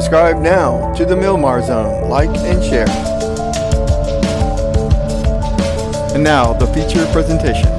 Subscribe now to the Milmar Zone. Like and share. And now, the feature presentation.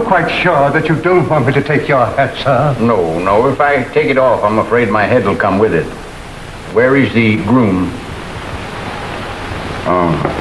Quite sure that you don't want me to take your hat, sir? No. If I take it off, I'm afraid my head will come with it. Where is the groom? Oh.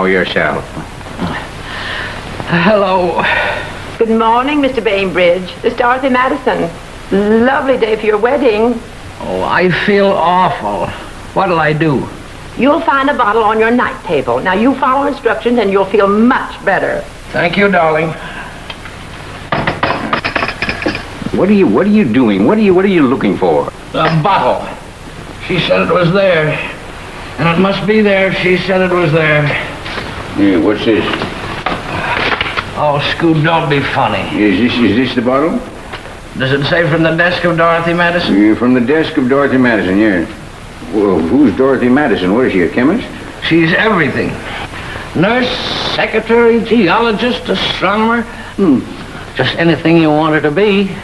Yourself. Hello. Good morning, Mr. Bainbridge. This is Dorothy Madison. Lovely day for your wedding. Oh, I feel awful. What'll I do? You'll find a bottle on your night table. Now, you follow instructions and you'll feel much better. Thank you, darling. What are you doing? What are you looking for? The bottle. She said it was there. And it must be there. She said it was there. Yeah, what's this? Oh, Scoot, don't be funny. Is this the bottle? Does it say from the desk of Dorothy Madison? Yeah, from the desk of Dorothy Madison, yeah. Well, who's Dorothy Madison? What is she, a chemist? She's everything. Nurse, secretary, geologist, astronomer. Just anything you want her to be.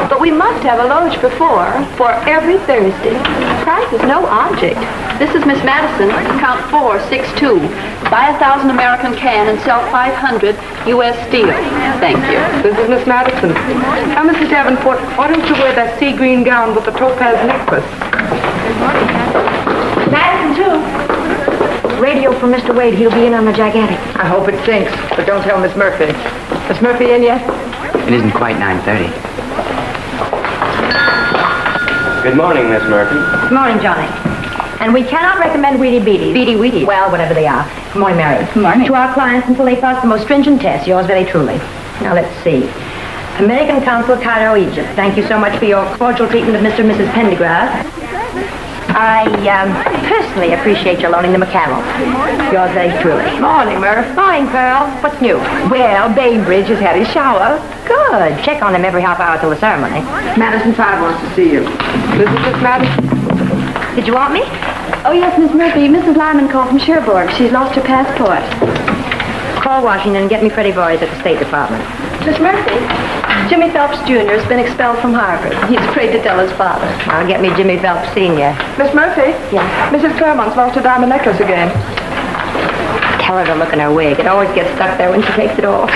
But we must have a loge for every Thursday. Price is no object. This is Miss Madison, count 462. Buy 1,000 American can and sell 500 U.S. steel. Thank you. This is Miss Madison. Now, Mrs. Davenport, why don't you wear that sea green gown with the topaz necklace? Madison, too. Radio from Mr. Wade. He'll be in on the gigantic. I hope it sinks, but don't tell Miss Murphy. Miss Murphy in yet? It isn't quite 9:30. Good morning, Miss Murphy. Good morning, Johnny. And we cannot recommend Weedy Beaties. Beady Weedy. Well, whatever they are. Good morning, Mary. Good morning. To our clients until they pass the most stringent test. Yours very truly. Now, let's see. American Consul, Cairo, Egypt. Thank you so much for your cordial treatment of Mr. and Mrs. Pendergrass. I personally appreciate your loaning them a camel. Yours very truly. Morning, Murph. Morning, Pearl. What's new? Well, Bainbridge has had his shower. Good. Check on him every half hour till the ceremony. Madison 5 wants to see you. This is Miss Madison. Did you want me? Oh, yes, Miss Murphy. Mrs. Lyman called from Cherbourg. She's lost her passport. Call Washington and get me Freddie Boys at the State Department. Miss Murphy, Jimmy Phelps Jr. has been expelled from Harvard. He's afraid to tell his father. I'll get me Jimmy Phelps Sr. Miss Murphy? Yeah? Mrs. Claremont's lost her diamond necklace again. Tell her to look in her wig. It always gets stuck there when she takes it off.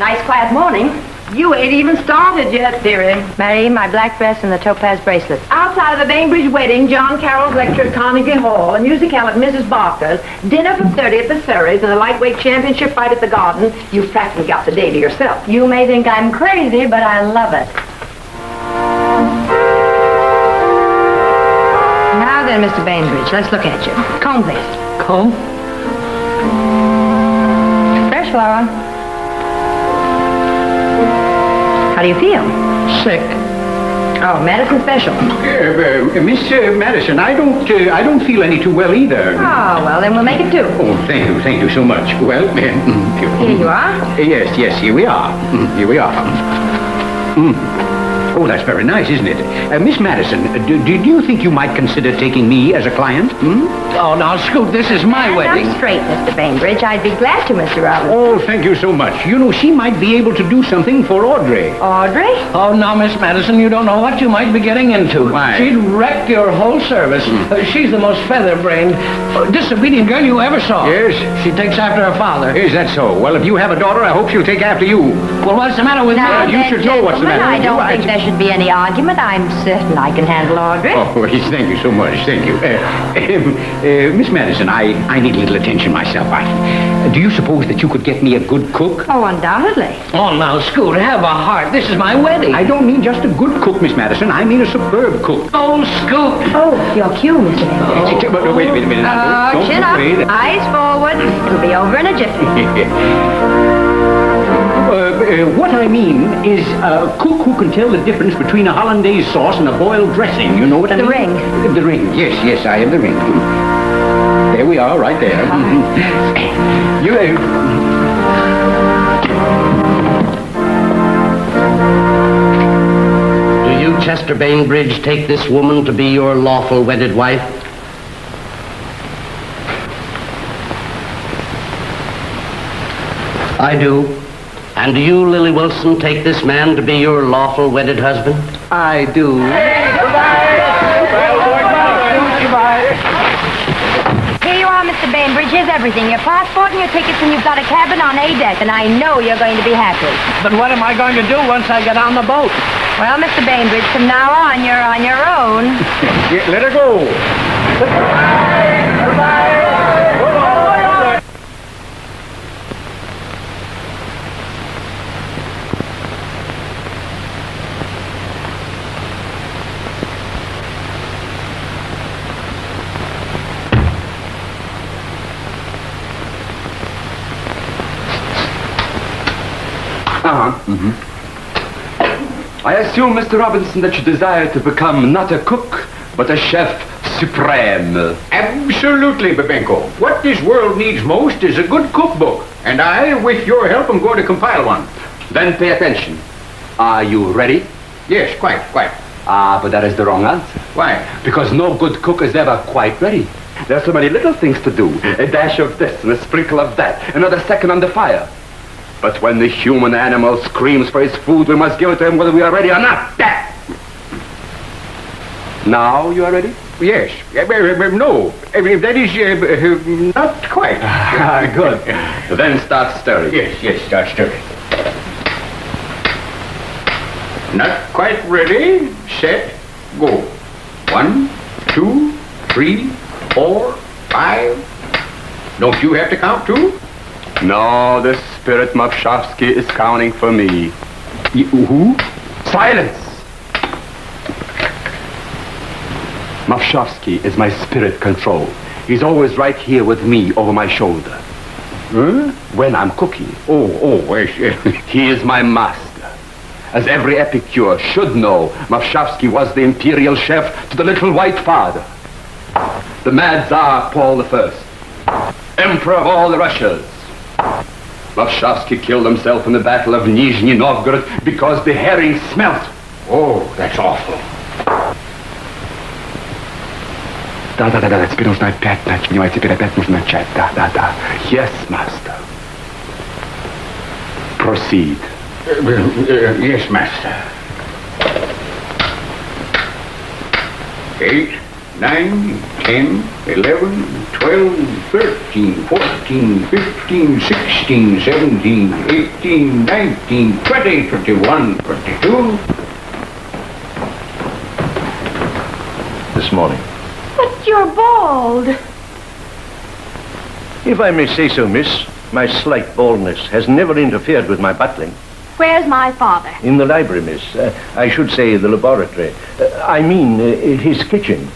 Nice quiet morning. You ain't even started yet, dearie. Mary, my black dress and the topaz bracelet. Outside of the Bainbridge wedding, John Carroll's lecture at Carnegie Hall, a musicale at Mrs. Barker's, dinner for 30 at the Surreys, and a lightweight championship fight at the Garden, you've practically got the day to yourself. You may think I'm crazy, but I love it. Now then, Mr. Bainbridge, let's look at you. Comb, please. Comb? Fresh flower. How do you feel? Sick. Oh, medicine special. Miss Madison, I don't feel any too well either. Oh, well, then we'll make it two. Oh, thank you so much. Well, Here you are. Yes, here we are. Here we are. Oh, that's very nice, isn't it? Miss Madison, do you think you might consider taking me as a client? Oh, now, Scoot, this is my wedding. I'm straight, Mr. Bainbridge. I'd be glad to, Mr. Roberts. Oh, thank you so much. You know, she might be able to do something for Audrey. Audrey? Oh, now, Miss Madison, you don't know what you might be getting into. Why? She'd wreck your whole service. She's the most feather-brained, disobedient girl you ever saw. Yes? She takes after her father. Is that so? Well, if you have a daughter, I hope she'll take after you. Well, what's the matter with Now, me? you should know what's the matter I with don't you. think there should be any argument. I'm certain I can handle Audrey. Oh, yes, thank you so much. Thank you. Miss Madison, I need a little attention myself. Do you suppose that you could get me a good cook? Oh, undoubtedly. Oh, now, Scoot, have a heart. This is my wedding. I don't mean just a good cook, Miss Madison. I mean a superb cook. Oh, Scoot. Oh, your cue, Mr. Bainbridge. But wait a minute. Now, don't Chin up, be afraid. eyes forward. It'll be over in a jiffy. What I mean is a cook who can tell the difference between a hollandaise sauce and a boiled dressing. You know what I mean? The ring. The ring. Yes, I have the ring. There we are, right there. You. Do you, Chester Bainbridge, take this woman to be your lawful wedded wife? I do. And do you, Lily Wilson, take this man to be your lawful wedded husband? I do. Here you are, Mr. Bainbridge. Here's everything. Your passport and your tickets, and you've got a cabin on A deck, and I know you're going to be happy. But what am I going to do once I get on the boat? Well, Mr. Bainbridge, from now on, you're on your own. Let her go. I assume, Mr. Robinson, that you desire to become not a cook, but a chef supreme. Absolutely, Babenko. What this world needs most is a good cookbook. And I, with your help, am going to compile one. Then pay attention. Are you ready? Yes, quite. But that is the wrong answer. Why? Because no good cook is ever quite ready. There are so many little things to do. A dash of this and a sprinkle of that. Another second on the fire. But when the human animal screams for his food, we must give it to him whether we are ready or not. Now you are ready? Yes. No. That is not quite. Good. Then start stirring. Yes, start stirring. Not quite ready. Set. Go. 1, 2, 3, 4, 5. Don't you have to count too? No, the spirit Mavshavsky is counting for me. Who? Silence! Mavshavsky is my spirit control. He's always right here with me over my shoulder. When I'm cooking. Yes. He is my master. As every epicure should know, Mavshavsky was the imperial chef to the little white father. The mad Tsar Paul I, emperor of all the Russias. Mavshavsky killed himself in the Battle of Nizhny Novgorod because the herring smelt. Oh, that's awful. Да, теперь нужно опять начинать, теперь опять нужно начать, да. Yes, master. Proceed. Yes, master. 8, 9, 10, 11, 12, 13, 14, 15, 16, 17, 18, 19, 20, 21, 22. This morning. But you're bald. If I may say so, miss, my slight baldness has never interfered with my butling. Where's my father? In the library, miss. I should say the laboratory. I mean, his kitchen.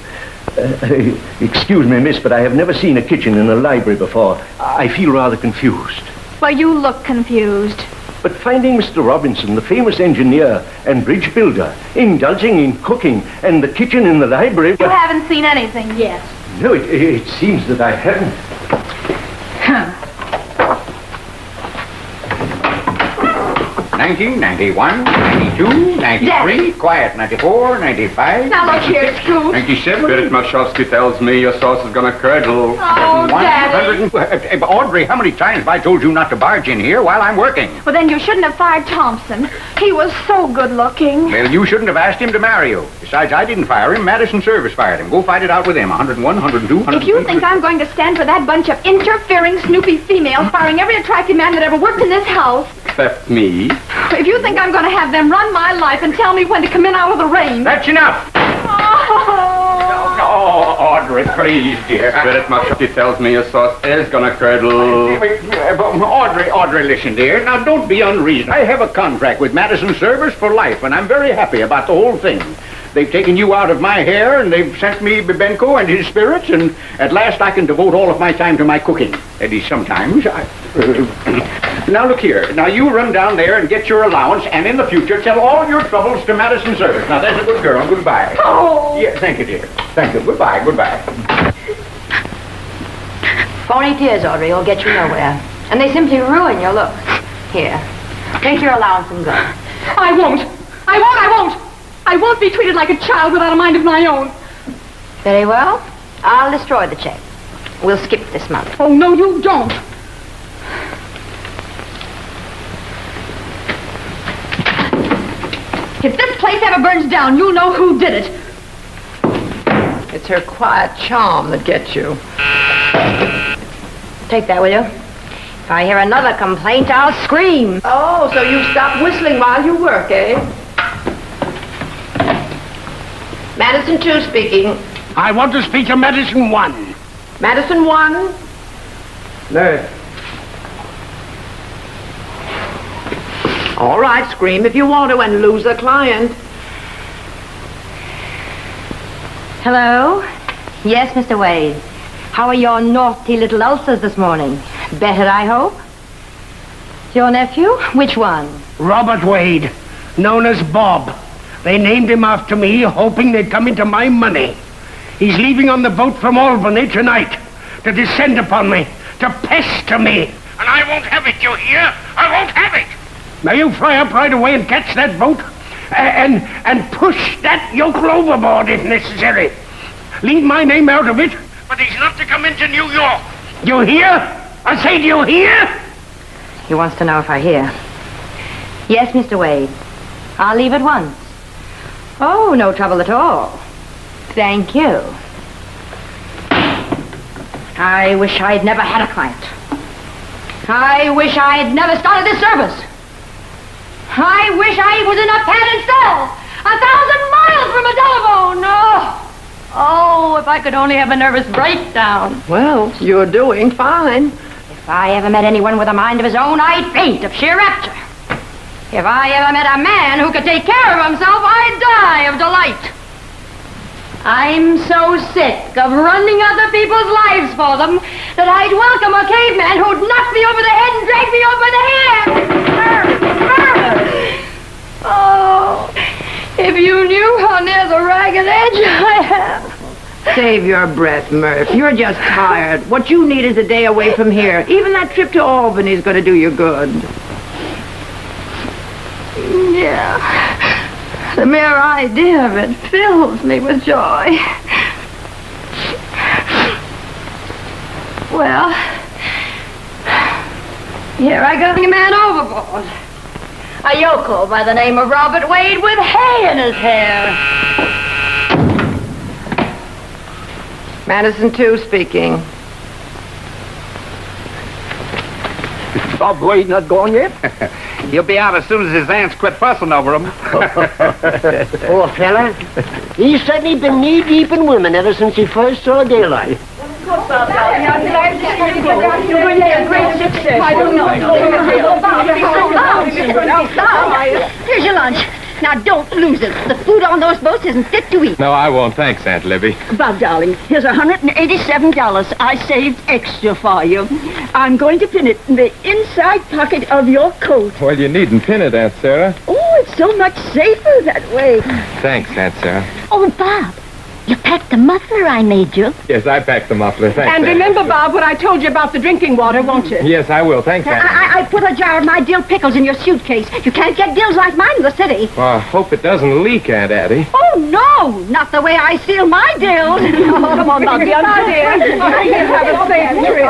Excuse me, miss, but I have never seen a kitchen in a library before. I feel rather confused. Well, you look confused. But finding Mr. Robinson, the famous engineer and bridge builder, indulging in cooking and the kitchen in the library... You haven't seen anything yet. No, it seems that I haven't. 90, 91, 92, 93, quiet, 94, 95, Now look here, Scrooge. 97. Spirit Mashowski tells me your sauce is gonna curdle. Oh, Daddy. 100. Audrey, how many times have I told you not to barge in here while I'm working? Well, then you shouldn't have fired Thompson. He was so good looking. Well, you shouldn't have asked him to marry you. Besides, I didn't fire him. Madison Service fired him. Go fight it out with him. 101, 102, 103. If you think I'm going to stand for that bunch of interfering, snoopy females firing every attractive man that ever worked in this house, Except me. if you think I'm going to have them run my life and tell me when to come in out of the rain... That's enough. Oh, Audrey, please, dear. Spirit Mashowski tells me your sauce is gonna curdle. Audrey, listen, dear. Now, don't be unreasonable. I have a contract with Madison Service for life, and I'm very happy about the whole thing. They've taken you out of my hair, and they've sent me Bibenko and his spirits, and at last I can devote all of my time to my cooking. That is, sometimes. Now, look here. Now, you run down there and get your allowance, and in the future, tell all your troubles to Madison Service. Now, that's a good girl. Goodbye. Oh. Yeah, thank you, dear. Thank you. Goodbye. Phony tears, Audrey, will get you nowhere. And they simply ruin your look. Here, take your allowance and go. I won't. I won't be treated like a child without a mind of my own. Very well. I'll destroy the check. We'll skip this month. Oh, no, you don't. If this place ever burns down, you'll know who did it. It's her quiet charm that gets you. Take that, will you? If I hear another complaint, I'll scream. Oh, so you stop whistling while you work, eh? Madison 2 speaking. I want to speak to Madison 1. Madison 1. No. All right, scream if you want to and lose a client. Hello? Yes, Mr. Wade. How are your naughty little ulcers this morning? Better, I hope? Your nephew? Which one? Robert Wade, known as Bob. They named him after me, hoping they'd come into my money. He's leaving on the boat from Albany tonight to descend upon me, to pester me. And I won't have it, you hear? I won't have it. Now you fly up right away and catch that boat and push that yokel overboard if necessary. Leave my name out of it, but he's not to come into New York. You hear? I say, do you hear? He wants to know if I hear. Yes, Mr. Wade. I'll leave at once. Oh, no trouble at all. Thank you. I wish I'd never had a client. I wish I'd never started this service. I wish I was in a padded cell 1,000 miles from a telephone. Oh, if I could only have a nervous breakdown. Well, you're doing fine. If I ever met anyone with a mind of his own, I'd faint of sheer rapture. If I ever met a man who could take care of himself, I'd die of delight. I'm so sick of running other people's lives for them that I'd welcome a caveman who'd knock me over the head and drag me over the hair. Oh, if you knew how near the ragged edge I am. Save your breath, Murph. You're just tired. What you need is a day away from here. Even that trip to Albany is going to do you good. Yeah. The mere idea of it fills me with joy. Well, here I go, a man overboard. A yokel by the name of Robert Wade with hay in his hair. Madison 2 speaking. Bob Wade not gone yet? He'll be out as soon as his aunts quit fussing over him. Poor fella. He's certainly been knee-deep in women ever since he first saw daylight. You're going to be a great success. I don't know. Here's your lunch. Now, don't lose it. The food on those boats isn't fit to eat. No, I won't. Thanks, Aunt Libby. Bob, darling, here's $187 I saved extra for you. I'm going to pin it in the inside pocket of your coat. Well, you needn't pin it, Aunt Sarah. Oh, it's so much safer that way. Thanks, Aunt Sarah. Oh, Bob, you packed the muffler I made you. Yes, I packed the muffler. Thanks, And Aunt. remember, Bob, what I told you about the drinking water, won't you? Yes, I will. Thanks, Aunt. I put a jar of my dill pickles in your suitcase. You can't get dills like mine in the city. Well, I hope it doesn't leak, Aunt Addie. Oh, no, not the way I seal my dills. Come on, Bob, dear. Have a safe trip.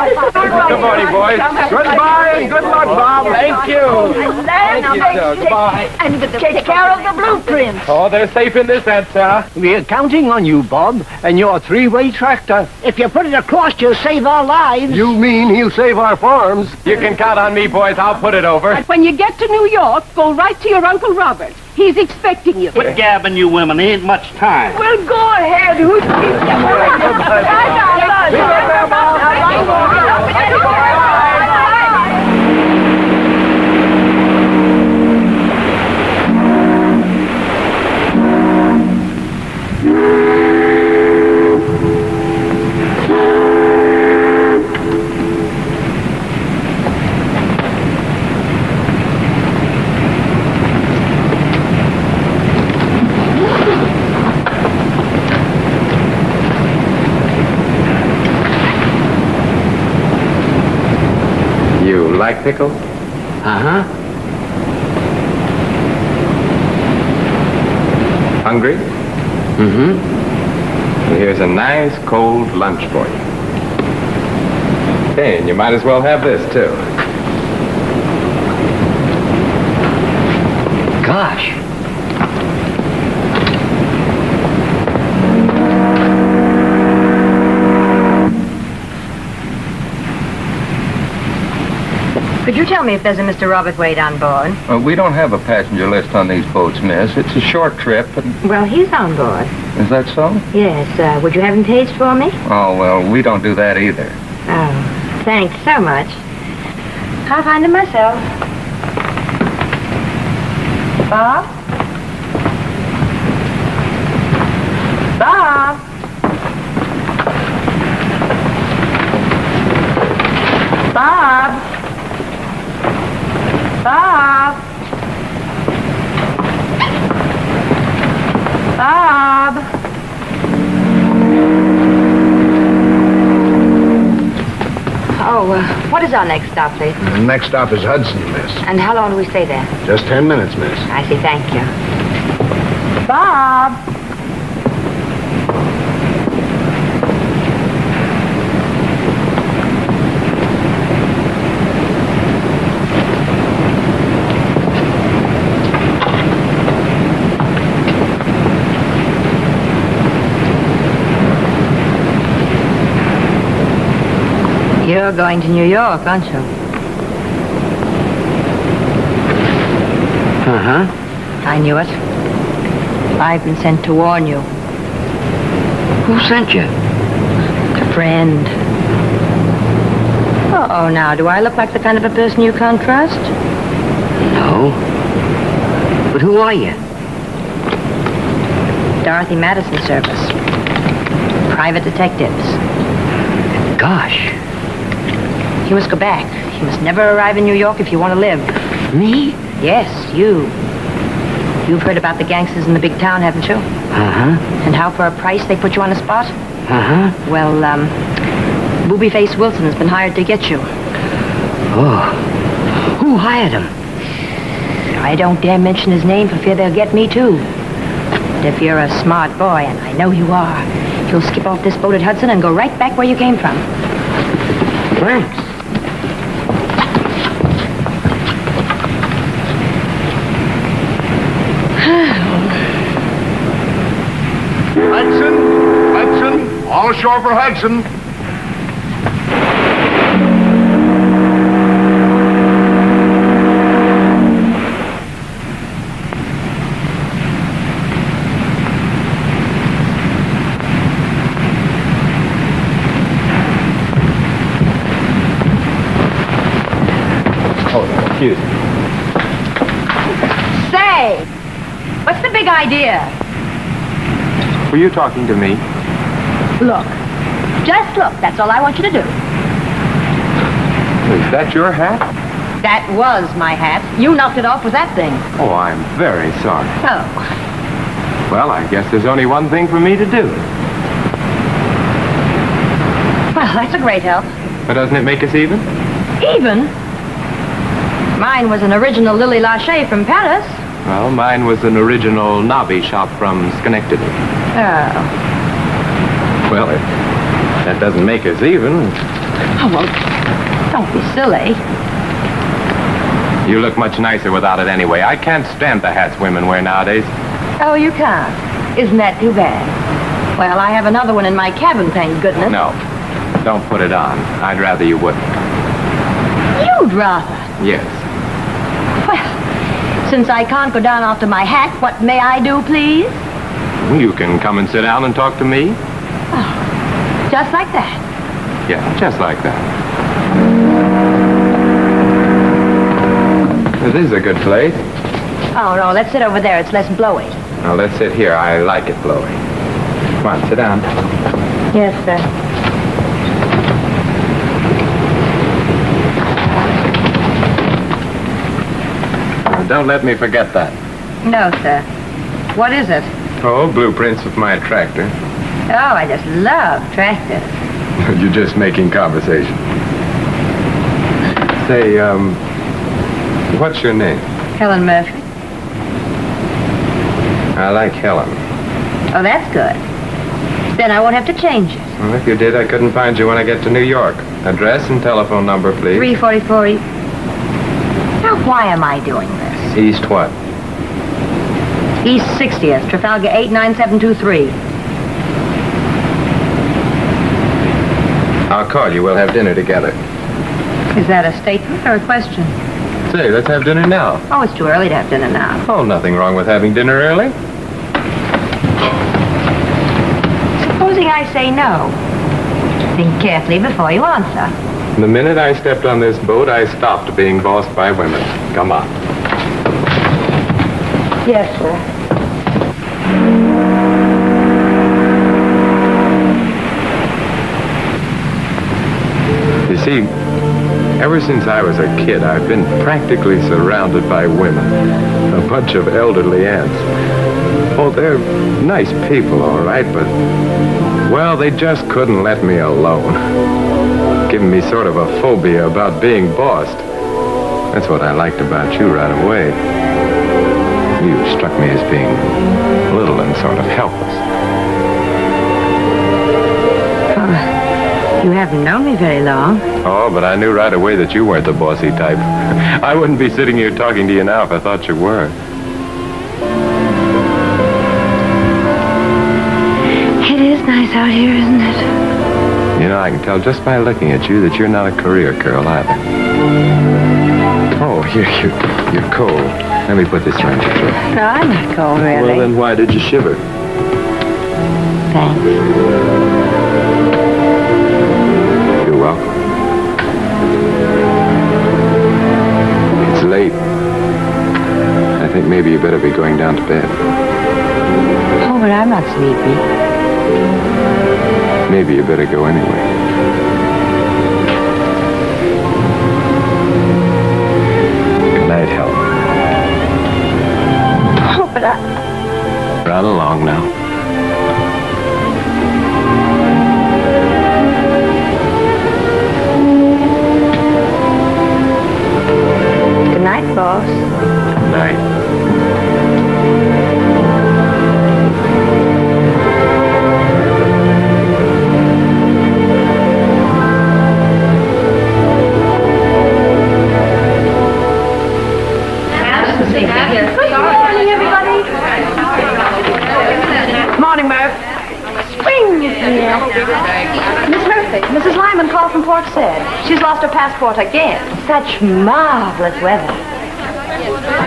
Good morning, boys. Goodbye and good luck, Bob. Thank you. Thank you, sir. Goodbye. And take care of the blueprints. Oh, they're safe in this, Aunt Sarah. We're counting on you, Bob, and your three-way tractor. If you put it across, you'll save our lives. You mean he'll save our farms? You can count on me, boys. I'll put it over. When you get to New York, go right to your Uncle Robert. He's expecting you. Quit gabbing, you women. There ain't much time. Well, go ahead. Who's You like pickles? Uh-huh. Hungry? Mm-hmm. Well, here's a nice cold lunch for you. Hey, and you might as well have this, too. Gosh. Could you tell me if there's a Mr. Robert Wade on board? We don't have a passenger list on these boats, miss. It's a short trip. And Well, he's on board. is that so? Yes, would you have him tased for me? Oh, well, we don't do that either. Oh, thanks so much. I'll find him myself. Bob? Bob? Bob? Bob? Bob? Oh, what is our next stop, please? The next stop is Hudson, miss. And how long do we stay there? Just 10 minutes, miss. I see, thank you. Bob? You're going to New York, aren't you? Uh-huh. I knew it. I've been sent to warn you. Who sent you? A friend. Oh, now, do I look like the kind of a person you can't trust? No. But who are you? Dorothy Madison Service. Private detectives. Gosh. You must go back. You must never arrive in New York if you want to live. Me? Yes, you. You've heard about the gangsters in the big town, haven't you? Uh-huh. And how for a price they put you on the spot? Uh-huh. Well, Booby-Face Wilson has been hired to get you. Oh. Who hired him? I don't dare mention his name for fear they'll get me, too. But if you're a smart boy, and I know you are, you'll skip off this boat at Hudson and go right back where you came from. Thanks. Hudson, All ashore for Hudson. Excuse me. Say, what's the big idea? Were you talking to me? Look. Just look. That's all I want you to do. Is that your hat? That was my hat. You knocked it off with that thing. Oh, I'm very sorry. Oh. Well, I guess there's only one thing for me to do. Well, that's a great help. But doesn't it make us even? Even? Mine was an original Lily Lachey from Paris. Well, mine was an original Nobby shop from Schenectady. Oh. Well, that doesn't make us even. Oh, well, don't be silly. You look much nicer without it anyway. I can't stand the hats women wear nowadays. Oh, you can't? Isn't that too bad? Well, I have another one in my cabin, thank goodness. No, don't put it on. I'd rather you wouldn't. You'd rather? Yes. Well, since I can't go down after my hat, what may I do, please? You can come and sit down and talk to me. Oh, just like that? Yeah, just like that. This is a good place. Oh, no, let's sit over there. It's less blowy. Now, let's sit here. I like it blowy. Come on, sit down. Yes, sir. Don't let me forget that. No, sir. What is it? Oh, blueprints of my tractor. Oh, I just love tractors. You're just making conversation. Say, what's your name? Helen Murphy. I like Helen. Oh, that's good. Then I won't have to change it. Well, if you did, I couldn't find you when I get to New York. Address and telephone number, please. 344 East. Now, why am I doing this? East what? East 60th, Trafalgar 89723. I'll call you. We'll have dinner together. Is that a statement or a question? Say, let's have dinner now. Oh, it's too early to have dinner now. Oh, nothing wrong with having dinner early. Supposing I say no. Think carefully before you answer. The minute I stepped on this boat, I stopped being bossed by women. Come on. Yes, sir. You see, ever since I was a kid, I've been practically surrounded by women. A bunch of elderly aunts. Oh, they're nice people, all right, but, well, they just couldn't let me alone. Giving me sort of a phobia about being bossed. That's what I liked about you right away. You struck me as being little and sort of helpless. You haven't known me very long. Oh, but I knew right away that you weren't the bossy type. I wouldn't be sitting here talking to you now if I thought you were. It is nice out here, isn't it? You know, I can tell just by looking at you that you're not a career girl either. Oh, you're cold. Let me put this around your throat. No, I'm not cold, really. Well, then why did you shiver? Thanks. You're welcome. It's late. I think maybe you better be going down to bed. Oh, but I'm not sleepy. Maybe you better go anyway. Good night, Helen. Oh, but I... Run along now. Good night, boss. Good night. Good morning, everybody. fireman called from Port Said. She's lost her passport again. Such marvelous weather.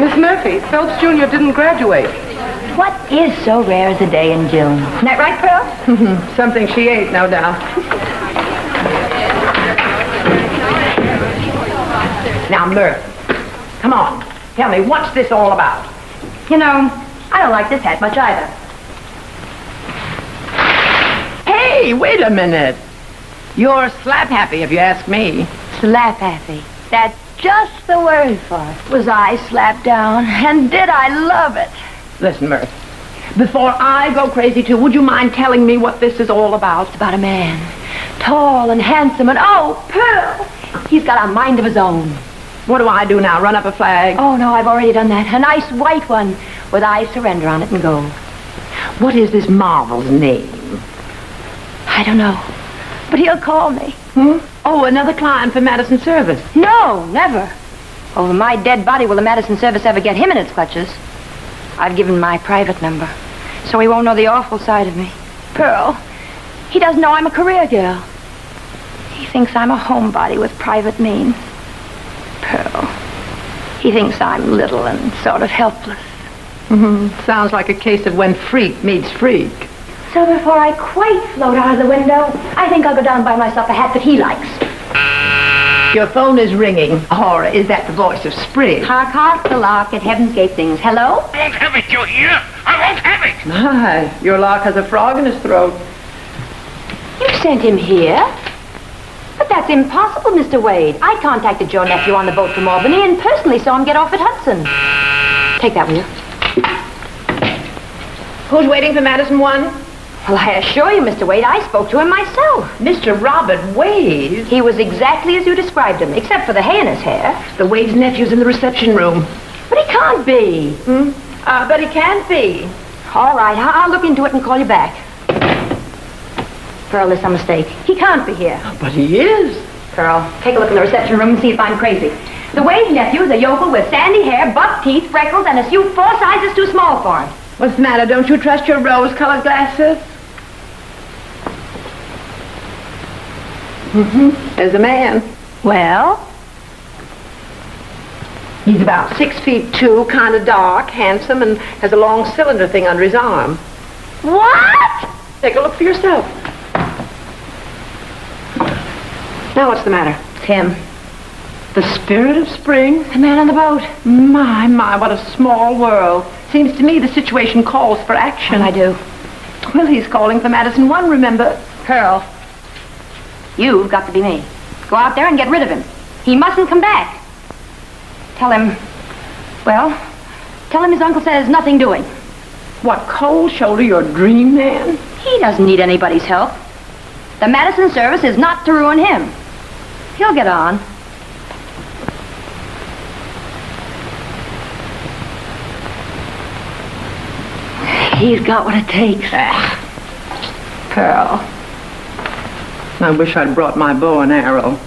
Miss Murphy, Phelps Jr. didn't graduate. What is so rare as a day in June? Isn't that right, Pearl? Something she ate, no doubt. Now, Murph, come on. Tell me, what's this all about? You know, I don't like this hat much either. Hey, wait a minute. You're slap happy, if you ask me. Slap happy. That's just the word for it. Was I slapped down? And did I love it? Listen, Murph, before I go crazy too, would you mind telling me what this is all about? It's about a man. Tall and handsome and, oh, Pearl! He's got a mind of his own. What do I do now, run up a flag? Oh, no, I've already done that. A nice white one with I surrender on it in gold. What is this Marvel's name? I don't know. But he'll call me. Oh, another client for Madison Service. No, never. Over my dead body will the Madison Service ever get him in its clutches. I've given my private number, so he won't know the awful side of me. Pearl, he doesn't know I'm a career girl. He thinks I'm a homebody with private means. Pearl, he thinks I'm little and sort of helpless. Sounds like a case of when freak meets freak. So before I quite float out of the window, I think I'll go down and buy myself a hat that he likes. Your phone is ringing. Or is that the voice of spring? Hark, hark, the lark at Heaven's Gate sings. Hello? I won't have it, you hear? I won't have it! My, your lark has a frog in his throat. You sent him here? But that's impossible, Mr. Wade. I contacted your nephew on the boat from Albany and personally saw him get off at Hudson. Take that, will you? Who's waiting for Madison 1? Well, I assure you, Mr. Wade, I spoke to him myself. Mr. Robert Wade? He was exactly as you described him, except for the hay in his hair. The Wade's nephew's in the reception room. But he can't be. But he can be. All right, I'll look into it and call you back. Pearl, there's some mistake. He can't be here. But he is. Pearl, take a look in the reception room and see if I'm crazy. The Wade nephew is a yokel with sandy hair, buck teeth, freckles, and a suit 4 sizes too small for him. What's the matter? Don't you trust your rose-colored glasses? There's a man. Well? He's about 6'2", kind of dark, handsome, and has a long cylinder thing under his arm. What? Take a look for yourself. Now what's the matter? It's him. The spirit of spring? The man on the boat. My, what a small world. Seems to me the situation calls for action. I do. Well, he's calling for Madison 1, remember? Pearl, you've got to be me. Go out there and get rid of him. He mustn't come back. Tell him his uncle says nothing doing. What, cold shoulder your dream man? He doesn't need anybody's help. The Madison Service is not to ruin him. He'll get on. He's got what it takes. Pearl. I wish I'd brought my bow and arrow.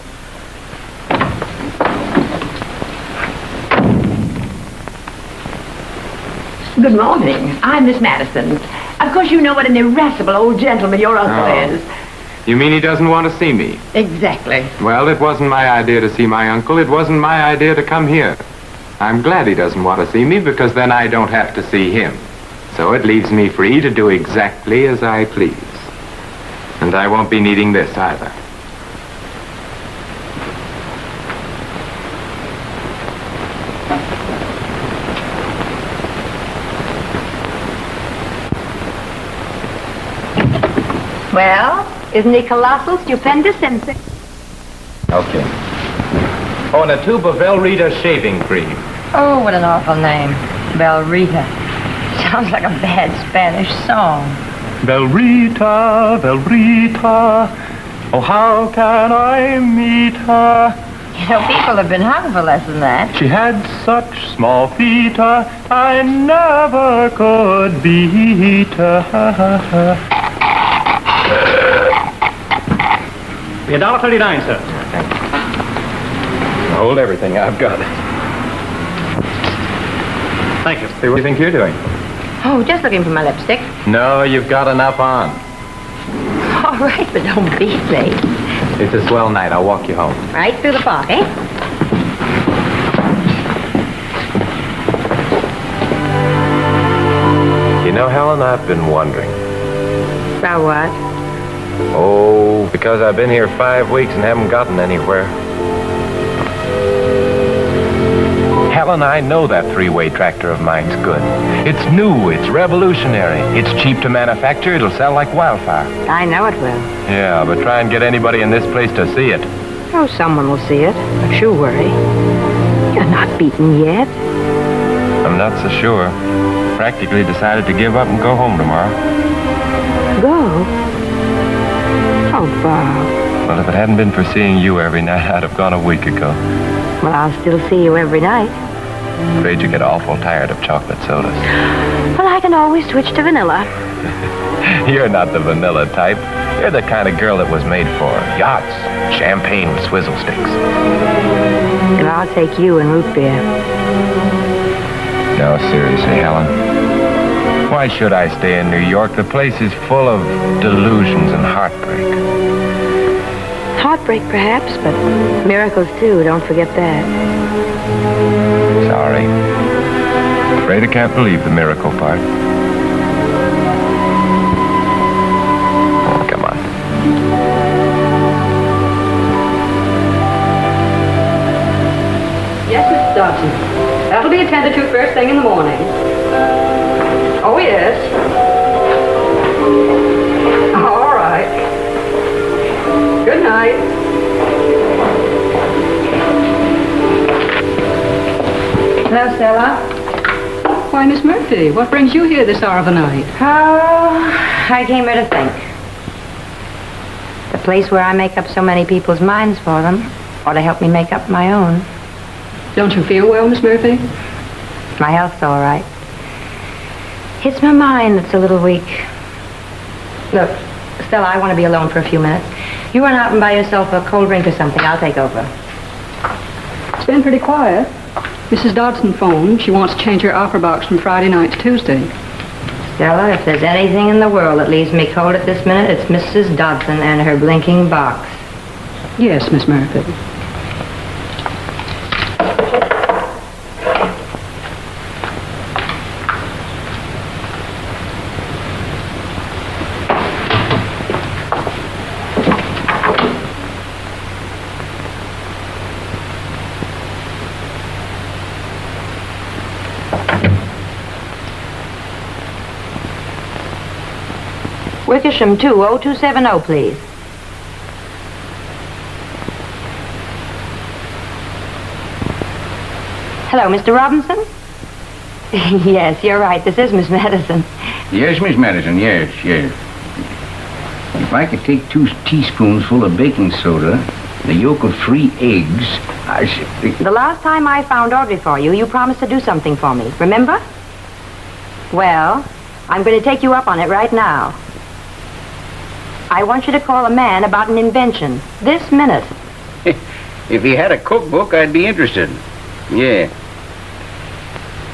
Good morning. I'm Miss Madison. Of course, you know what an irascible old gentleman your uncle is. You mean he doesn't want to see me? Exactly. Well, it wasn't my idea to see my uncle. It wasn't my idea to come here. I'm glad he doesn't want to see me because then I don't have to see him. So it leaves me free to do exactly as I please. And I won't be needing this either. Well, isn't he colossal, stupendous, and... Okay. Oh, and a tube of Velrita shaving cream. Oh, what an awful name. Velrita. Sounds like a bad Spanish song. Velrita, Velrita, oh, how can I meet her? You know, people have been hung for less than that. She had such small feet, I never could beat her. $1.39, sir. Hold everything. I've got it. Thank you. Hey, what do you think you're doing? Oh, just looking for my lipstick. No, you've got enough on. All right, but don't be late. It's a swell night. I'll walk you home. Right through the park, eh? You know, Helen, I've been wondering. About what? Oh, because I've been here 5 weeks and haven't gotten anywhere. Helen, I know that three-way tractor of mine's good. It's new, it's revolutionary, it's cheap to manufacture, it'll sell like wildfire. I know it will. Yeah, but try and get anybody in this place to see it. Oh, someone will see it. Don't you worry. You're not beaten yet. I'm not so sure. Practically decided to give up and go home tomorrow. Go? Oh, Bob. Well, if it hadn't been for seeing you every night, I'd have gone a week ago. Well, I'll still see you every night. Afraid you get awful tired of chocolate sodas. Well, I can always switch to vanilla. You're not the vanilla type. You're the kind of girl that was made for yachts, champagne with swizzle sticks. And I'll take you and root beer. No, seriously, Helen. Why should I stay in New York? The place is full of delusions and heartbreak. Heartbreak, perhaps, but miracles, too. Don't forget that. Sorry. Afraid I can't believe the miracle part. Oh, come on. Yes, Mrs. Dodson. That'll be attended to first thing in the morning. Oh, yes. All right. Good night. Hello, Stella. Why, Miss Murphy, what brings you here this hour of the night? Oh, I came here to think. The place where I make up so many people's minds for them ought to help me make up my own. Don't you feel well, Miss Murphy? My health's all right. It's my mind that's a little weak. Look, Stella, I want to be alone for a few minutes. You run out and buy yourself a cold drink or something. I'll take over. It's been pretty quiet. Mrs. Dodson phoned. She wants to change her opera box from Friday night to Tuesday. Stella, if there's anything in the world that leaves me cold at this minute, it's Mrs. Dodson and her blinking box. Yes, Miss Murphy. Wickersham 20270, please. Hello, Mr. Robinson? Yes, you're right. This is Miss Madison. Yes, Miss Madison, yes. If I could take 2 teaspoons full of baking soda, the yolk of 3 eggs, I should... The last time I found Audrey for you, you promised to do something for me. Remember? Well, I'm going to take you up on it right now. I want you to call a man about an invention. This minute. If he had a cookbook, I'd be interested. Yeah.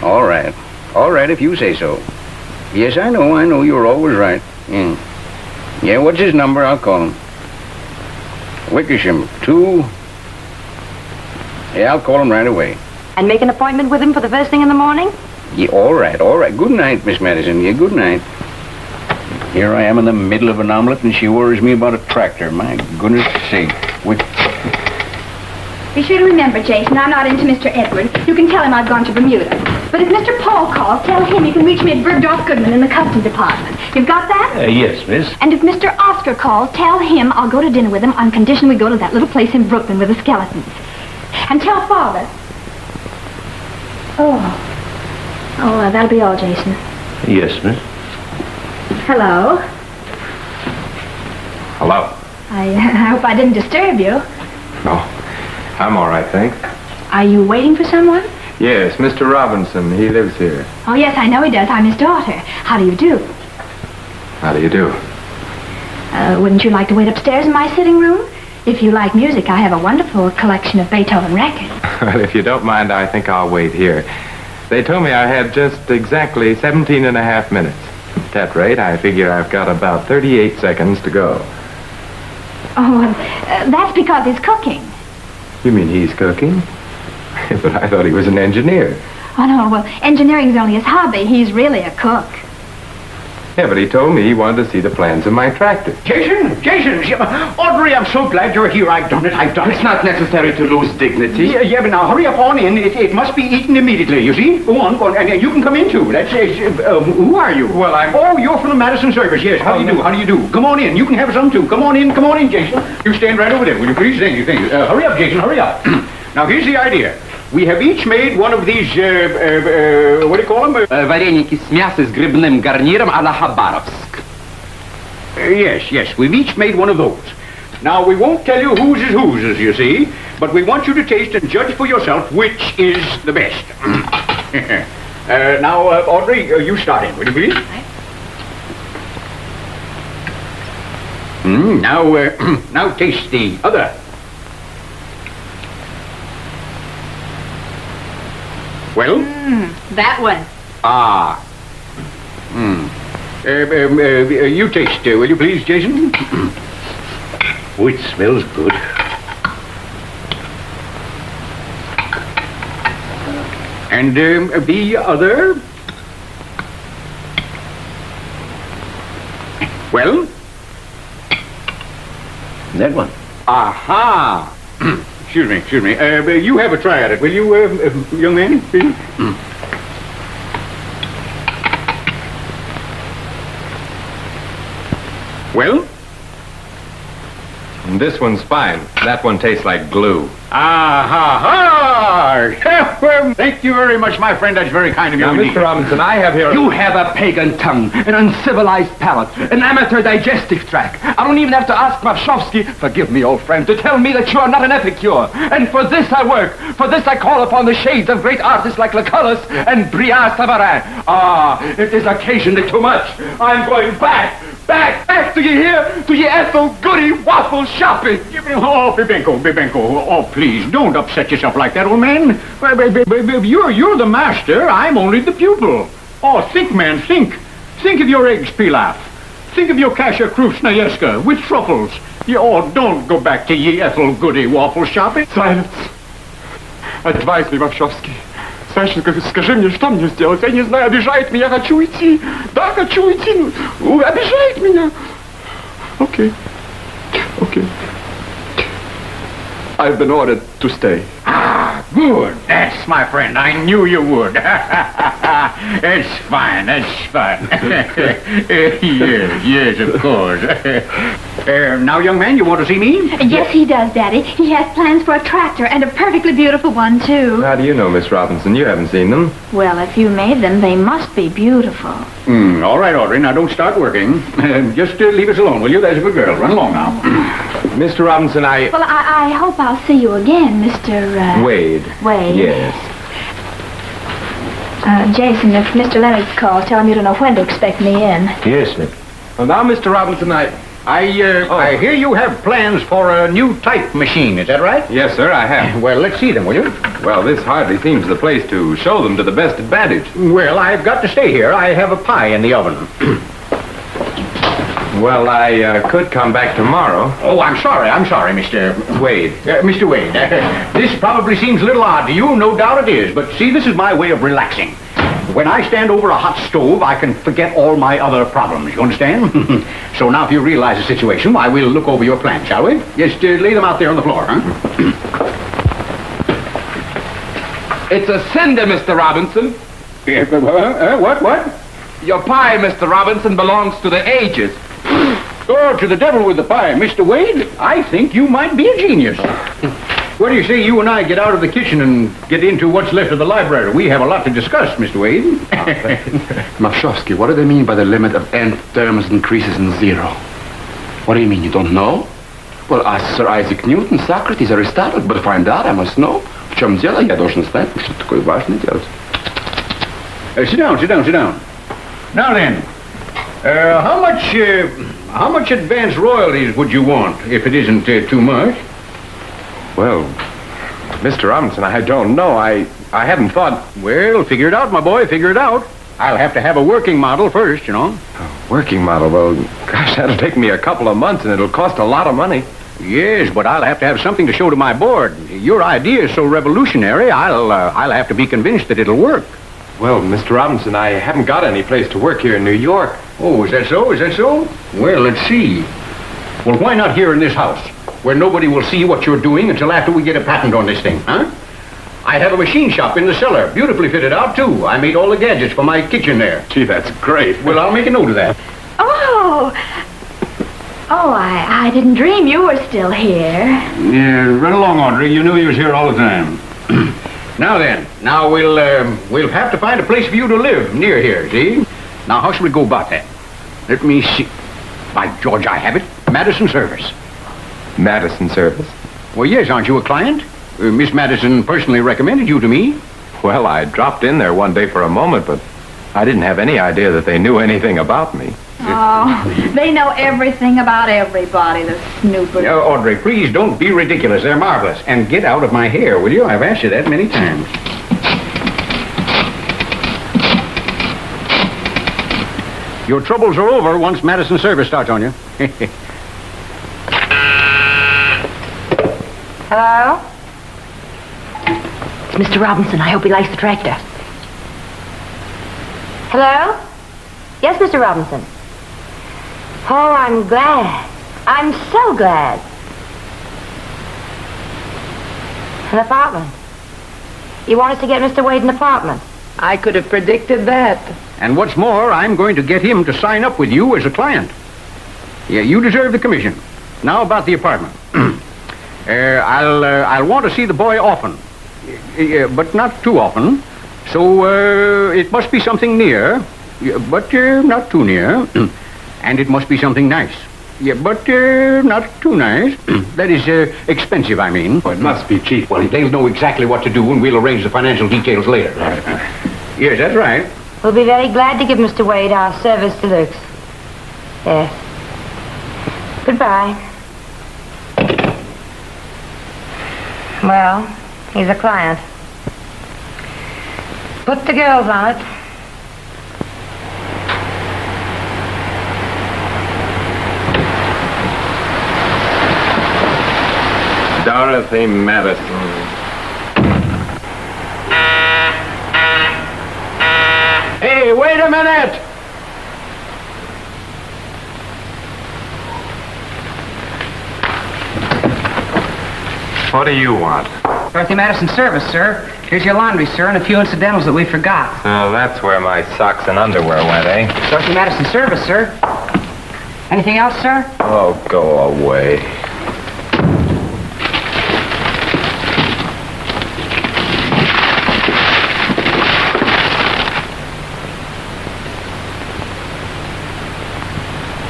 All right, if you say so. Yes, I know, you're always right. Yeah, what's his number? I'll call him. Wickersham 2. Yeah, I'll call him right away. And make an appointment with him for the first thing in the morning? Yeah, all right. Good night, Miss Madison. Yeah, good night. Here I am in the middle of an omelet, and she worries me about a tractor. My goodness sake. Be sure to remember, Jason, I'm not into Mr. Edward. You can tell him I've gone to Bermuda. But if Mr. Paul calls, tell him you can reach me at Bergdorf Goodman in the Customs Department. You've got that? Yes, miss. And if Mr. Oscar calls, tell him I'll go to dinner with him on condition we go to that little place in Brooklyn with the skeletons. And tell Father. That'll be all, Jason. Yes, miss. Hello. Hello. I hope I didn't disturb you. No, I'm all right, thanks. Are you waiting for someone? Yes, Mr. Robinson. He lives here. Oh, yes, I know he does. I'm his daughter. How do you do? How do you do? Wouldn't you like to wait upstairs in my sitting room? If you like music, I have a wonderful collection of Beethoven records. Well, if you don't mind, I think I'll wait here. They told me I had just exactly 17 and a half minutes. At that rate, I figure I've got about 38 seconds to go. Oh, That's because he's cooking. You mean he's cooking? But I thought he was an engineer. Oh, no, well, engineering's only his hobby. He's really a cook. Yeah, but he told me he wanted to see the plans of my tractor. Jason, Audrey, I'm so glad you're here. I've done it. It's not necessary to lose dignity. Yeah, but now hurry up on in. It must be eaten immediately, you see? Go on. And you can come in, too. Who are you? Well, Oh, you're from the Madison service, yes. How do you do? Come on in. You can have some, too. Come on in, Jason. You stand right over there, will you please? Thank you. Hurry up, Jason, hurry up. Now, here's the idea. We have each made one of these, what do you call them? Вареники с мясом с грибным гарниром а-ла Хабаровск. Yes, we've each made one of those. Now, we won't tell you whose is whose, as you see, but we want you to taste and judge for yourself which is the best. Now, Audrey, you start in, will you please? Now taste the other. Well? That one. You taste, will you please, Jason? Oh, it smells good. And the other? Well? That one. Aha! Excuse me. You have a try at it, will you, young man? Please? Well? This one's fine. That one tastes like glue. Well, thank you very much, my friend. That's very kind of you. Now, indeed. Mr. Robinson, I have here... You have a pagan tongue, an uncivilized palate, an amateur digestive tract. I don't even have to ask Mavshovsky, forgive me, old friend, to tell me that you are not an epicure. And for this I work. For this I call upon the shades of great artists like Lucullus and Brillat Savarin. It is occasionally too much. I'm going back, do you hear? To your Ethel Goody waffle shopping. Oh, Bibenko, oh, please, don't upset yourself like that, old man. You're the master, I'm only the pupil. Oh, think, man, think. Think of your eggs pilaf. Think of your kasha krusnayeska with truffles. Oh, don't go back to ye Ethel Goody waffle shopping. Silence. Advise me, Мавшовский. Сашенька, скажи мне, что мне сделать? Я не знаю, обижает меня, хочу уйти. Да, хочу уйти. Обижает меня. Okay. I've been ordered to stay. Good. That's my friend. I knew you would. That's fine. yes, of course. Now, young man, you want to see me? Yes, he does, Daddy. He has plans for a tractor and a perfectly beautiful one, too. How do you know, Miss Robinson? You haven't seen them. Well, if you made them, they must be beautiful. All right, Audrey. Now, don't start working. Just leave us alone, will you? There's a good girl. Run along now. Mr. Robinson, Well, I hope I'll see you again, Mr. Wade. Wade. Yes. Jason, if Mr. Leonard calls, tell him you don't know when to expect me in. Yes, ma'am. Well, now, Mr. Robinson, I hear you have plans for a new type machine. Is that right? Yes, sir, I have. Well, let's see them, will you? Well, this hardly seems the place to show them to the best advantage. Well, I've got to stay here. I have a pie in the oven. Well, I could come back tomorrow. Oh, I'm sorry, Mr. Wade. Mr. Wade, this probably seems a little odd to you, no doubt it is, but see, this is my way of relaxing. When I stand over a hot stove, I can forget all my other problems, you understand? So now if you realize the situation, why, we'll look over your plan, shall we? Just lay them out there on the floor, huh? It's a cinder, Mr. Robinson. What? Your pie, Mr. Robinson, belongs to the ages. Oh, to the devil with the pie. Mr. Wade, I think you might be a genius. What do you say you and I get out of the kitchen and get into what's left of the library? We have a lot to discuss, Mr. Wade. Mavshovsky, what do they mean by the limit of nth terms increases in zero? What do you mean, you don't know? Well, ask Sir Isaac Newton, Socrates, Aristotle, but to find out, I must know. В чем дело, я должен знать, что такое важное делать. Sit down. Now then, how much advance royalties would you want, if it isn't too much? Well, Mr. Robinson, I don't know. I haven't thought... Well, figure it out, my boy, figure it out. I'll have to have a working model first, you know. A working model? Well, gosh, that'll take me a couple of months, and it'll cost a lot of money. Yes, but I'll have to have something to show to my board. Your idea is so revolutionary, I'll have to be convinced that it'll work. Well, Mr. Robinson, I haven't got any place to work here in New York. Oh, is that so? Is that so? Well, let's see. Well, why not here in this house, where nobody will see what you're doing until after we get a patent on this thing, huh? I have a machine shop in the cellar, beautifully fitted out, too. I made all the gadgets for my kitchen there. Gee, that's great. Well, I'll make a note of that. Oh, I didn't dream you were still here. Yeah, run along, Audrey. You knew he was here all the time. Now we'll have to find a place for you to live near here, see? Now, how should we go about that? Let me see. By George, I have it. Madison Service. Madison Service? Well, yes, aren't you a client? Miss Madison personally recommended you to me. Well, I dropped in there one day for a moment, but I didn't have any idea that they knew anything about me. Oh, they know everything about everybody, the snoopers. Now, Audrey, please don't be ridiculous. They're marvelous. And get out of my hair, will you? I've asked you that many times. Your troubles are over once Madison Service starts on you. Hello? It's Mr. Robinson. I hope he likes the tractor. Hello? Yes, Mr. Robinson. Oh, I'm glad. I'm so glad. An apartment. You want us to get Mr. Wade an apartment? I could have predicted that. And what's more, I'm going to get him to sign up with you as a client. Yeah, you deserve the commission. Now about the apartment. I'll want to see the boy often, but not too often. So it must be something near, but not too near. And it must be something nice. Yeah, but not too nice. That is expensive, I mean. Oh, it must be cheap. Well, they'll know exactly what to do, and we'll arrange the financial details later. Yes, that's right. We'll be very glad to give Mr. Wade our service to Luxe. Yes. Goodbye. Well, he's a client. Put the girls on it. Dorothy Madison. Hey, wait a minute! What do you want? Dorothy Madison Service, sir. Here's your laundry, sir, and a few incidentals that we forgot. Oh, that's where my socks and underwear went, eh? Dorothy Madison Service, sir. Anything else, sir? Oh, go away.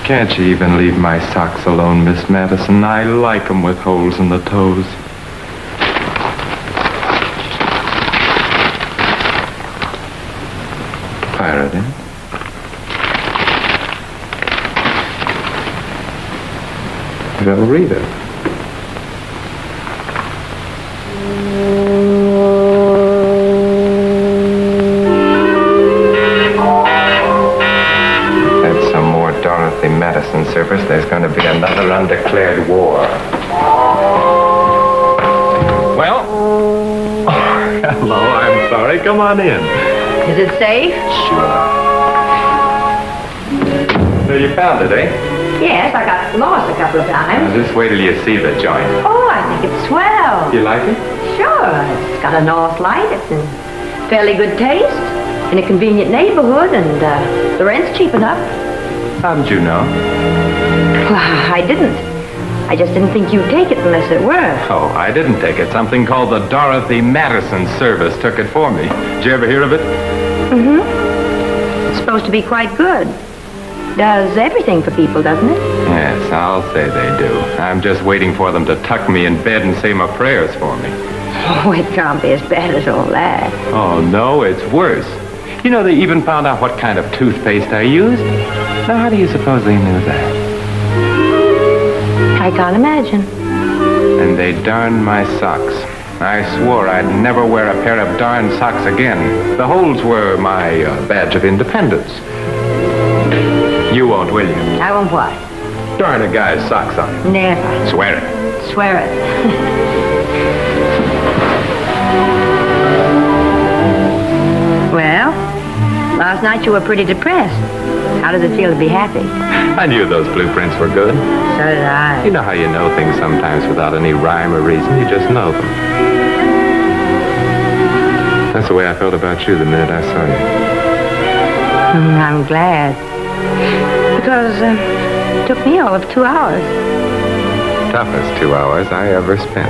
Can't you even leave my socks alone, Miss Madison? I like 'em with holes in the toes. Pirating? Well, read it. Dorothy Madison Service, there's going to be another undeclared war. Well, hello, I'm sorry. Come on in. Is it safe? Sure. So you found it, eh? Yes, I got lost a couple of times. Just wait till you see the joint. Oh, I think it's swell. You like it? Sure. It's got a north light. It's in fairly good taste. In a convenient neighborhood, and the rent's cheap enough. How did you know? Well, I didn't. I just didn't think you'd take it unless it were. Oh, I didn't take it. Something called the Dorothy Madison Service took it for me. Did you ever hear of it? Mm-hmm. It's supposed to be quite good. Does everything for people, doesn't it? Yes, I'll say they do. I'm just waiting for them to tuck me in bed and say my prayers for me. Oh, it can't be as bad as all that. Oh, no, it's worse. You know, they even found out what kind of toothpaste I used. Now, how do you suppose they knew that? I can't imagine. And they darned my socks. I swore I'd never wear a pair of darned socks again. The holes were my badge of independence. You won't, will you? I won't what? Darn a guy's socks on him. Never. Swear it. swear it. Well, last night you were pretty depressed. How does it feel to be happy? I knew those blueprints were good. So did I. You know how you know things sometimes without any rhyme or reason. You just know them. That's the way I felt about you the minute I saw you. I'm glad. Because it took me all of 2 hours. Toughest 2 hours I ever spent.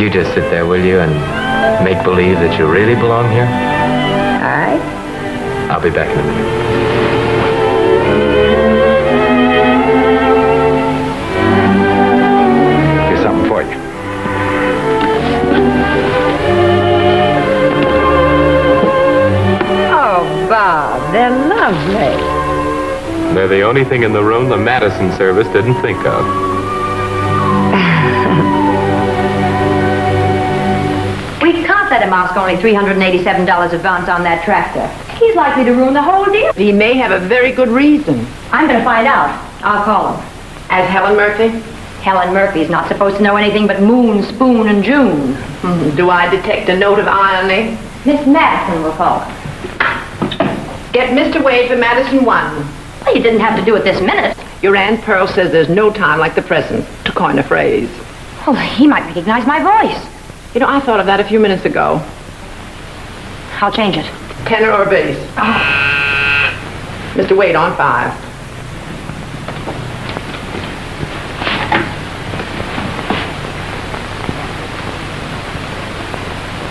You just sit there, will you, and make believe that you really belong here? All right. I'll be back in a minute. Here's something for you. Oh, Bob, they're lovely. They're the only thing in the room the Madison service didn't think of. We can't let him ask only $387 advance on that tractor. He's likely to ruin the whole deal. He may have a very good reason. I'm going to find out. I'll call him. As Helen Murphy? Helen Murphy's not supposed to know anything but Moon, Spoon, and June. Do I detect a note of irony? Miss Madison will call him. Get Mr. Wade for Madison 1. Well, you didn't have to do it this minute. Your Aunt Pearl says there's no time like the present, to coin a phrase. Oh, he might recognize my voice. You know, I thought of that a few minutes ago. I'll change it. Tenor or bass? Oh. Mr. Wade on 5.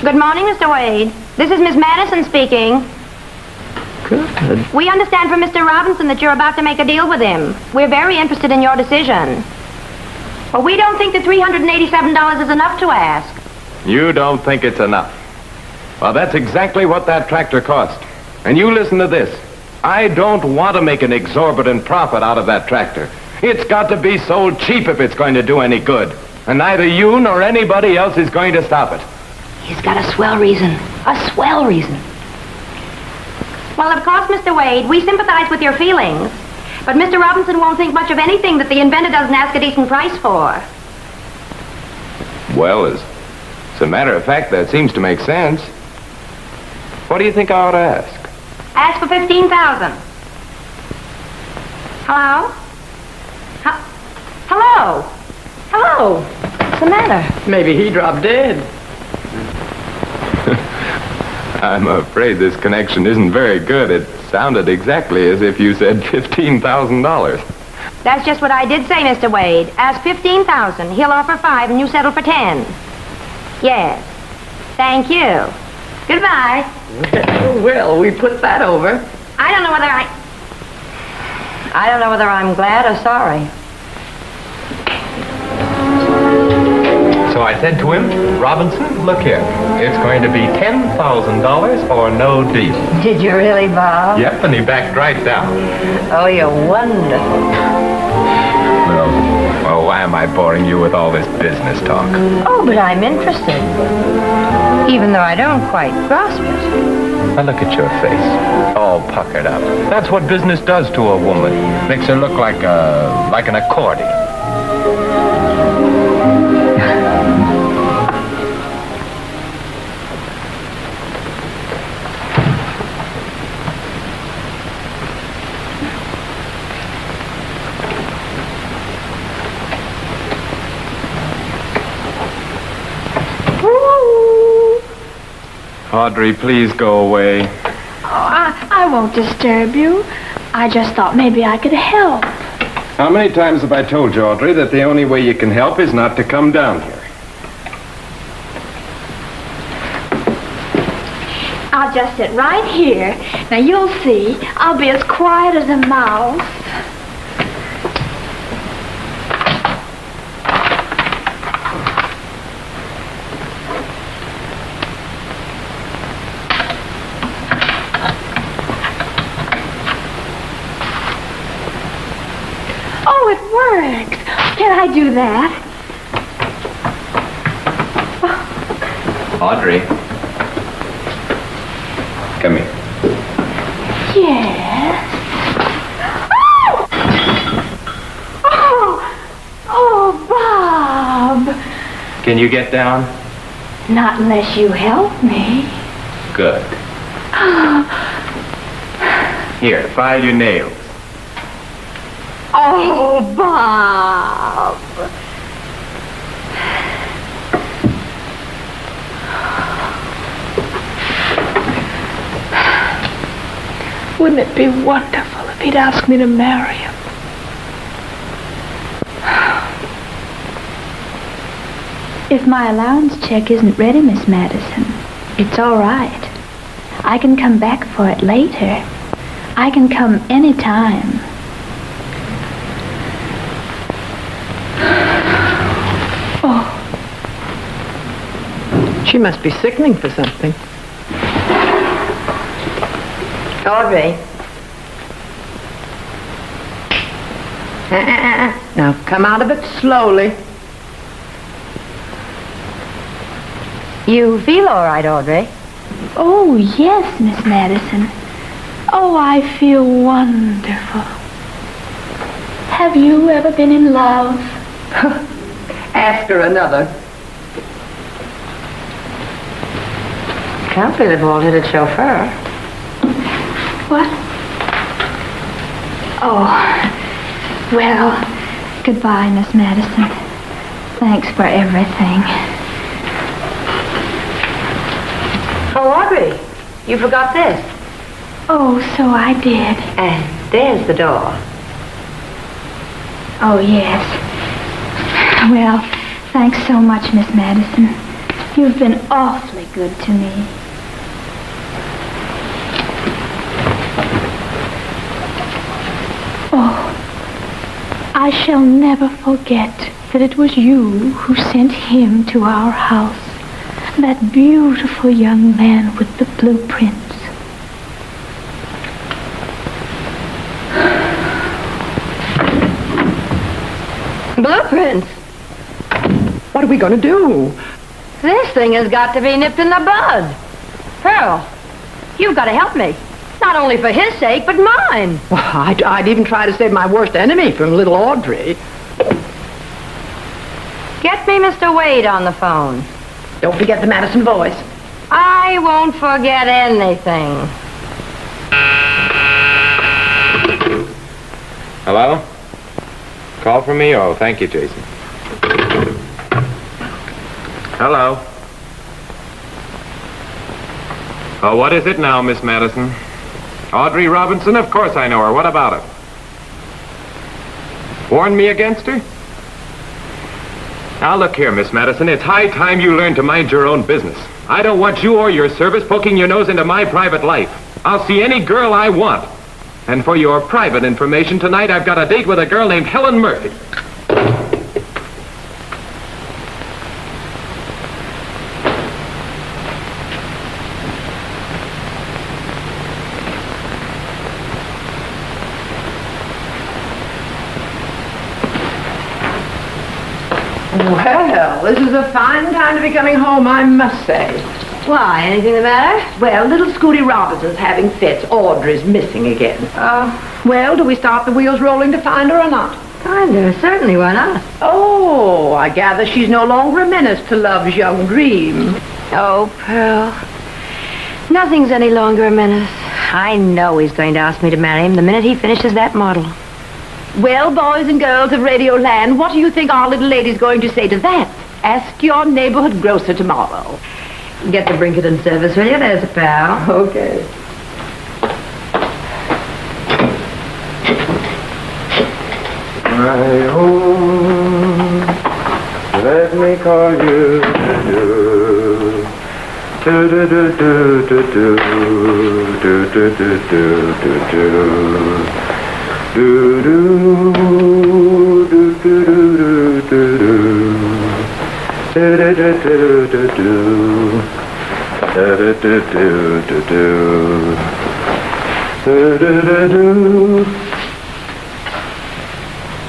Good morning, Mr. Wade. This is Miss Madison speaking. Good. We understand from Mr. Robinson that you're about to make a deal with him. We're very interested in your decision. But we don't think that $387 is enough to ask. You don't think it's enough. Well, that's exactly what that tractor cost. And you listen to this. I don't want to make an exorbitant profit out of that tractor. It's got to be sold cheap if it's going to do any good. And neither you nor anybody else is going to stop it. He's got a swell reason. A swell reason. Well, of course, Mr. Wade, we sympathize with your feelings. But Mr. Robinson won't think much of anything that the inventor doesn't ask a decent price for. Well, as a matter of fact, that seems to make sense. What do you think I ought to ask? Ask for $15,000. Hello? Hello? Hello? What's the matter? Maybe he dropped dead. I'm afraid this connection isn't very good. It sounded exactly as if you said $15,000. That's just what I did say, Mr. Wade. Ask $15,000. He'll offer 5 and you settle for 10. Yes. Thank you. Goodbye. Well, we put that over. I don't know whether I'm glad or sorry. So I said to him, Robinson, look here. It's going to be $10,000 or no deal. Did you really, Bob? Yep, and he backed right down. Oh, you're wonderful. Well, why am I boring you with all this business talk? Oh, but I'm interested. Even though I don't quite grasp it. Now look at your face, all puckered up. That's what business does to a woman. Makes her look like an accordion. Audrey, please go away. Oh, I won't disturb you. I just thought maybe I could help. How many times have I told you, Audrey, that the only way you can help is not to come down here? I'll just sit right here. Now, you'll see. I'll be as quiet as a mouse. Oh, it works. Can I do that? Audrey. Come here. Yes. Oh! Can you get down? Not unless you help me. Good. Here, file your nails. Oh, Bob. Wouldn't it be wonderful if he'd ask me to marry him? If my allowance check isn't ready, Miss Madison, it's all right. I can come back for it later. I can come any time. Oh. She must be sickening for something. Audrey. Now, come out of it slowly. You feel all right, Audrey? Oh, yes, Miss Madison. Oh, I feel wonderful. Have you ever been in love? Ask her another. Can't be the bald-headed chauffeur. What? Oh, well, goodbye, Miss Madison. Thanks for everything. Oh, Audrey, you forgot this. Oh, so I did. And there's the door. Oh, yes. Well, thanks so much, Miss Madison. You've been awfully good to me. Oh, I shall never forget that it was you who sent him to our house. That beautiful young man with the blueprints. Blueprints? What are we going to do? This thing has got to be nipped in the bud. Pearl, you've got to help me. Not only for his sake, but mine. Well, I'd even try to save my worst enemy from little Audrey. Get me Mr. Wade on the phone. Don't forget the Madison voice. I won't forget anything. Hello? Call from me? Oh, thank you, Jason. Hello? Oh, what is it now, Miss Madison? Audrey Robinson? Of course I know her. What about it? Warn me against her? Now, look here, Miss Madison. It's high time you learned to mind your own business. I don't want you or your service poking your nose into my private life. I'll see any girl I want. And for your private information, tonight I've got a date with a girl named Helen Murphy. Well, this is a fine time to be coming home, I must say. Why, anything the matter? Well, little Scooty Robinson's having fits. Audrey's missing again. Well, do we start the wheels rolling to find her or not? Kinda, certainly, why not? Oh, I gather she's no longer a menace to love's young dream. Oh, Pearl. Nothing's any longer a menace. I know he's going to ask me to marry him the minute he finishes that model. Well, boys and girls of Radio Land, what do you think our little lady's going to say to that? Ask your neighborhood grocer tomorrow. Get the brinket in service, will you? There's a pal. Okay. My home, let me call you. Do do do do do do do do do do do do. Do do do do do do do do. Do do do do do do. Do do do do do do. Do do do do.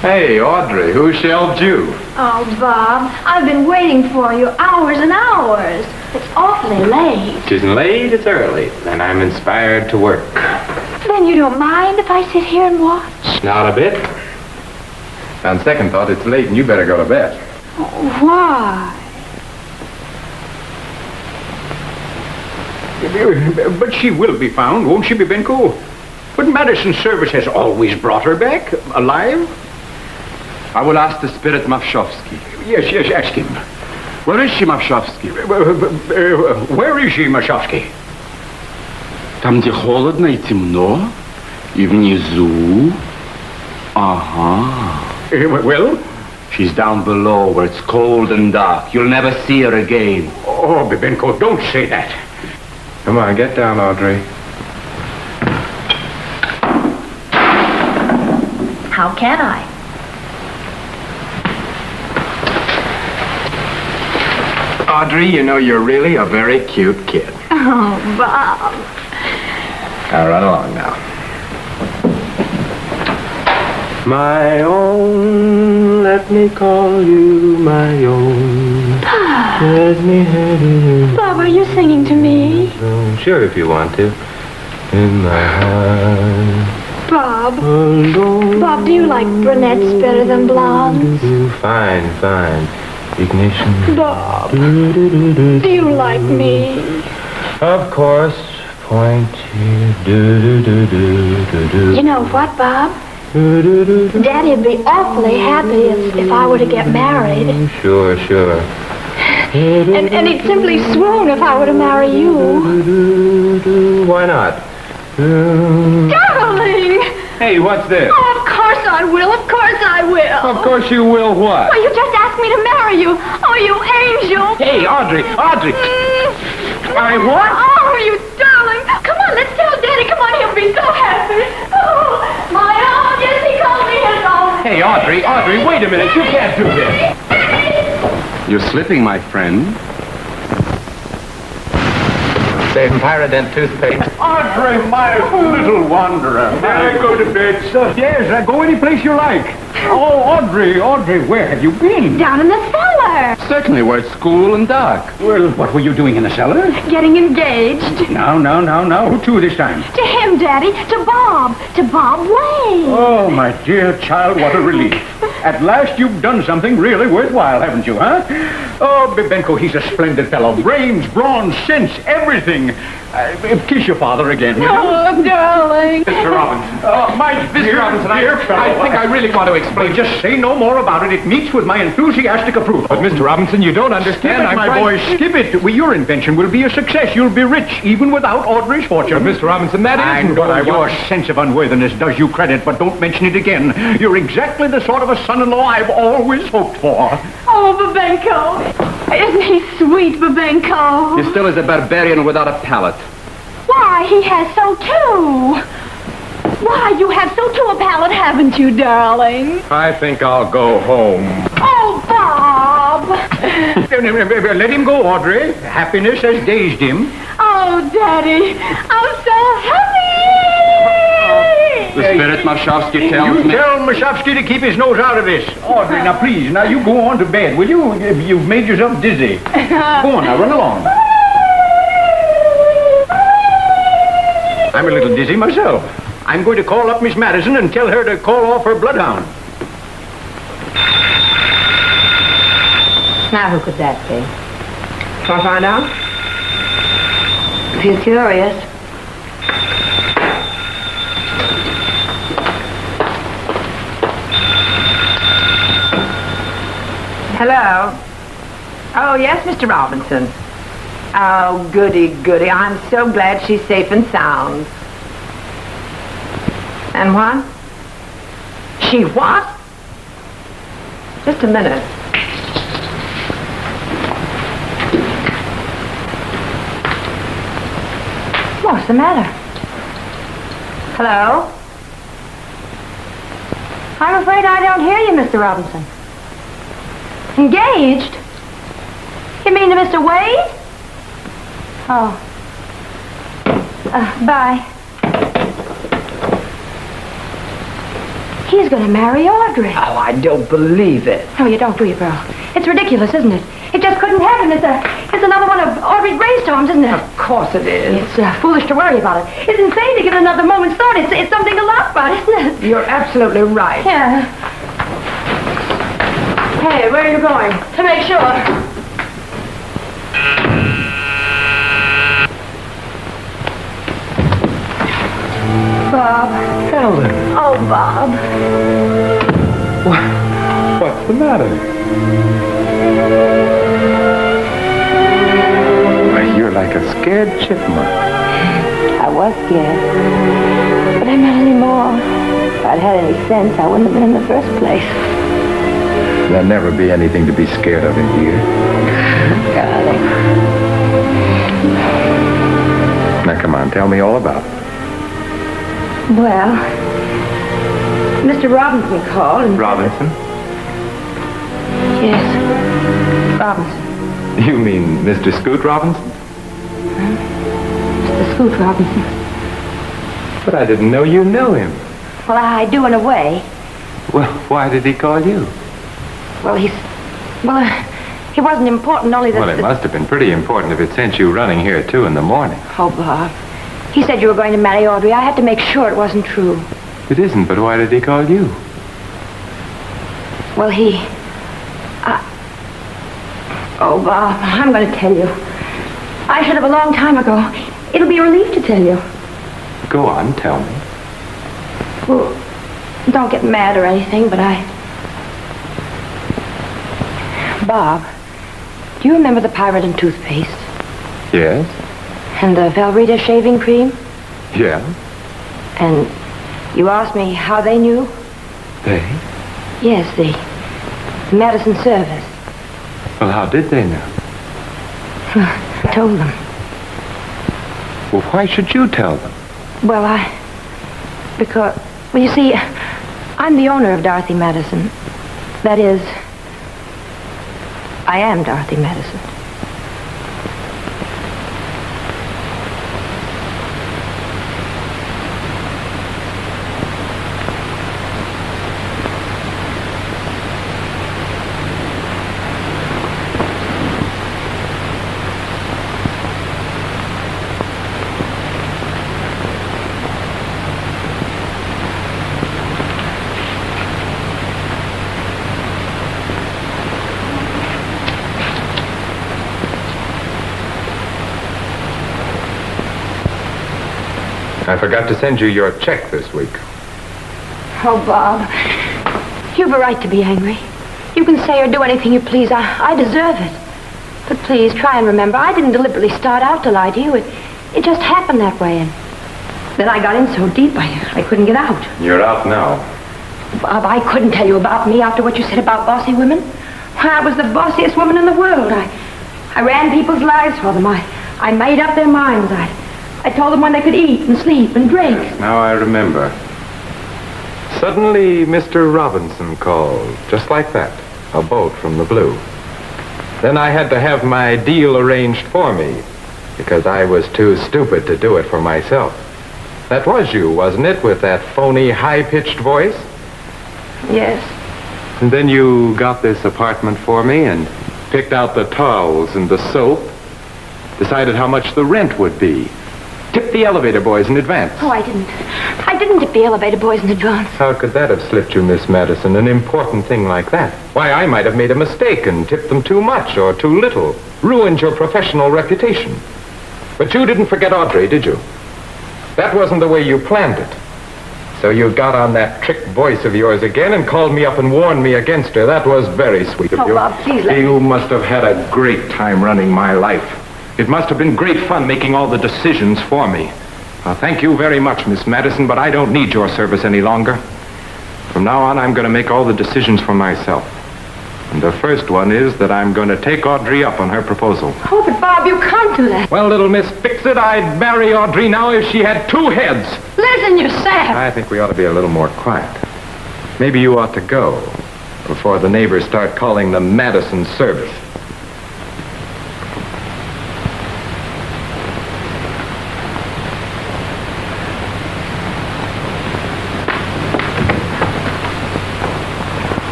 Hey, Audrey, who shelved you? Oh, Bob, I've been waiting for you hours and hours. It's awfully late. It isn't late, it's early, and I'm inspired to work. Then you don't mind if I sit here and watch? Not a bit. On second thought, it's late and you better go to bed. Oh, why? But she will be found, won't she, Bebenko? But Madison Service has always brought her back, alive. I will ask the spirit Mavshovsky. Yes, ask him. Where is she, Mavshovsky? Where is she, Mavshovsky? Там, где холодно и темно, и внизу. Ага. Well? She's down below where it's cold and dark. You'll never see her again. Oh, Bebenko, don't say that. Come on, get down, Audrey. How can I? Audrey, you know you're really a very cute kid. Oh, Bob. Now run along now. My own, let me call you my own. Let me have you. Bob, are you singing to me? Sure, if you want to. In my heart. Bob. Alone. Bob, do you like brunettes better than blondes? Fine. Ignition. Bob, do you like me? Of course. Point here. Do. You know what, Bob? Daddy'd be awfully happy if I were to get married. Sure. And he'd simply swoon if I were to marry you. Why not? Darling! Hey, what's this? Oh, of course I will. Of course I will. Of course you will what? Well, you just asked me to marry you. Oh, you angel. Hey, Audrey! I what? Oh, you darling. Come on, let's tell Daddy. Come on, he'll be so happy. Oh, my own. Yes, he called me his own. Hey, Audrey, wait a minute. You can't do this. You're slipping, my friend. Save Pyrodent toothpaste. Audrey, my little wanderer. May I go to bed, sir? Yes, go any place you like. Oh, Audrey, where have you been? Down in the cellar. Certainly, where it's cool and dark. Well, what were you doing in the cellar? Getting engaged. Now. Who to this time? To him, Daddy. To Bob. To Bob Wade. Oh, my dear child, what a relief. At last you've done something really worthwhile, haven't you, huh? Oh, Bebenko, he's a splendid fellow. Brains, brawn, sense, everything. Kiss your father again, will you? Oh, darling. Mr. Robinson. My Mr. Robinson, dear fellow. I think I really want to explain. Just say no more about it. It meets with my enthusiastic approval. But, Mr. Robinson, you don't understand. Skip it, my boy, skip it. Well, your invention will be a success. You'll be rich, even without Audrey's fortune. But, Mr. Robinson, that isn't what I want. Your sense of unworthiness does you credit, but don't mention it again. You're exactly the sort of a son-in-law I've always hoped for. Oh, Babenko. Isn't he sweet, Babenko? He still is a barbarian without a palate. Why, he has so too. Why, you have so too a palate, haven't you, darling? I think I'll go home. Oh, Bob. Let him go, Audrey. Happiness has dazed him. Oh, Daddy, I'm so happy. The spirit Mavshovsky tells You me. tell Mavshovsky to keep his nose out of this. Audrey, now please, now you go on to bed, will you? You've made yourself dizzy. Go on now, run along. I'm a little dizzy myself. I'm going to call up Miss Madison and tell her to call off her bloodhound. Now, who could that be? Want to find out? If you're curious. Hello? Oh, yes, Mr. Robinson. Oh, goody. I'm so glad she's safe and sound. And what? She what? Just a minute. What's the matter? Hello? I'm afraid I don't hear you, Mr. Robinson. Engaged? You mean to Mr. Wade? Oh. Bye. He's going to marry Audrey. Oh, I don't believe it. No, you don't, do you, Pearl? It's ridiculous, isn't it? It just couldn't happen. It's another one of Audrey's gravestones, isn't it? Of course it is. It's foolish to worry about it. It's insane to give it another moment's thought. It's something to laugh about, isn't it? You're absolutely right. Yeah. Hey, where are you going? To make sure. Bob. Helen. Oh, Bob. What's the matter? Why, you're like a scared chipmunk. I was scared. But I'm not anymore. If I'd had any sense, I wouldn't have been in the first place. There'll never be anything to be scared of in here. Darling. Now, come on, tell me all about it. Well, Mr. Robinson called and... Robinson? Yes, Robinson. You mean Mr. Scoot Robinson? Mr. Scoot Robinson. But I didn't know you knew him. Well, I do in a way. Well, why did he call you? Well, he wasn't important, only that... Well, it must have been pretty important if it sent you running here at 2 in the morning. Oh, Bob. He said you were going to marry Audrey. I had to make sure it wasn't true. It isn't, but why did he call you? Well, Oh, Bob, I'm going to tell you. I should have a long time ago. It'll be a relief to tell you. Go on, tell me. Well, don't get mad or anything, but Bob, do you remember the Pirate and toothpaste? Yes? And the Velveeta shaving cream? Yeah? And you asked me how they knew? They? Yes, the Madison service. Well, how did they know? I told them. Well, why should you tell them? Well, because, you see, I'm the owner of Dorothy Madison. That is, I am Dorothy Madison. I forgot to send you your check this week. Oh, Bob, you've a right to be angry. You can say or do anything you please. I deserve it. But please, try and remember, I didn't deliberately start out to lie to you. It just happened that way, and then I got in so deep I couldn't get out. You're out now. Bob, I couldn't tell you about me after what you said about bossy women. Why, I was the bossiest woman in the world. I ran people's lives for them. I made up their minds. I told them when they could eat and sleep and drink. Yes, now I remember. Suddenly, Mr. Robinson called, just like that, a boat from the blue. Then I had to have my deal arranged for me, because I was too stupid to do it for myself. That was you, wasn't it, with that phony, high-pitched voice? Yes. And then you got this apartment for me and picked out the towels and the soap, decided how much the rent would be, tipped the elevator boys in advance. Oh, I didn't tip the elevator boys in advance. How could that have slipped you, Miss Madison, an important thing like that? Why, I might have made a mistake and tipped them too much or too little, ruined your professional reputation. But you didn't forget Audrey, did you? That wasn't the way you planned it. So you got on that trick voice of yours again and called me up and warned me against her. That was very sweet of you. Oh, Bob, please let me... You must have had a great time running my life. It must have been great fun making all the decisions for me. Thank you very much, Miss Madison, but I don't need your service any longer. From now on, I'm going to make all the decisions for myself. And the first one is that I'm going to take Audrey up on her proposal. Oh, but Bob, you can't do that. Well, little Miss Fix-It, I'd marry Audrey now if she had 2 heads. Listen, you're sad. I think we ought to be a little more quiet. Maybe you ought to go before the neighbors start calling the Madison service.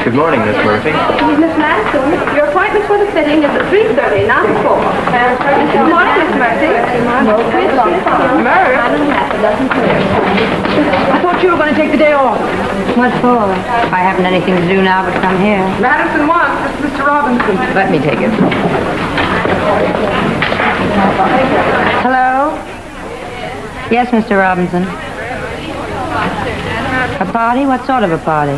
Good morning, Miss Murphy. Miss Madison, your appointment for the fitting is at 3:30, not at 4. Good morning, Miss Murphy. I thought you were going to take the day off. What for? I haven't anything to do now but come here. Madison wants Mr. Robinson. Let me take it. Hello? Yes, Mr. Robinson. A party? What sort of a party?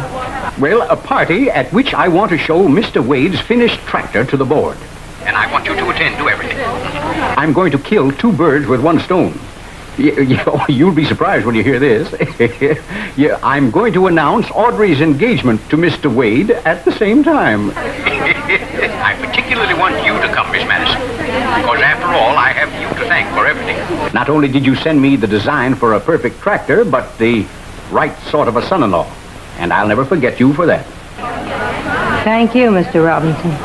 Well, a party at which I want to show Mr. Wade's finished tractor to the board. And I want you to attend to everything. I'm going to kill 2 birds with 1 stone. You'll be surprised when you hear this. I'm going to announce Audrey's engagement to Mr. Wade at the same time. I particularly want you to come, Miss Madison. Because after all, I have you to thank for everything. Not only did you send me the design for a perfect tractor, but the right sort of a son-in-law. And I'll never forget you for that. Thank you, Mr. Robinson.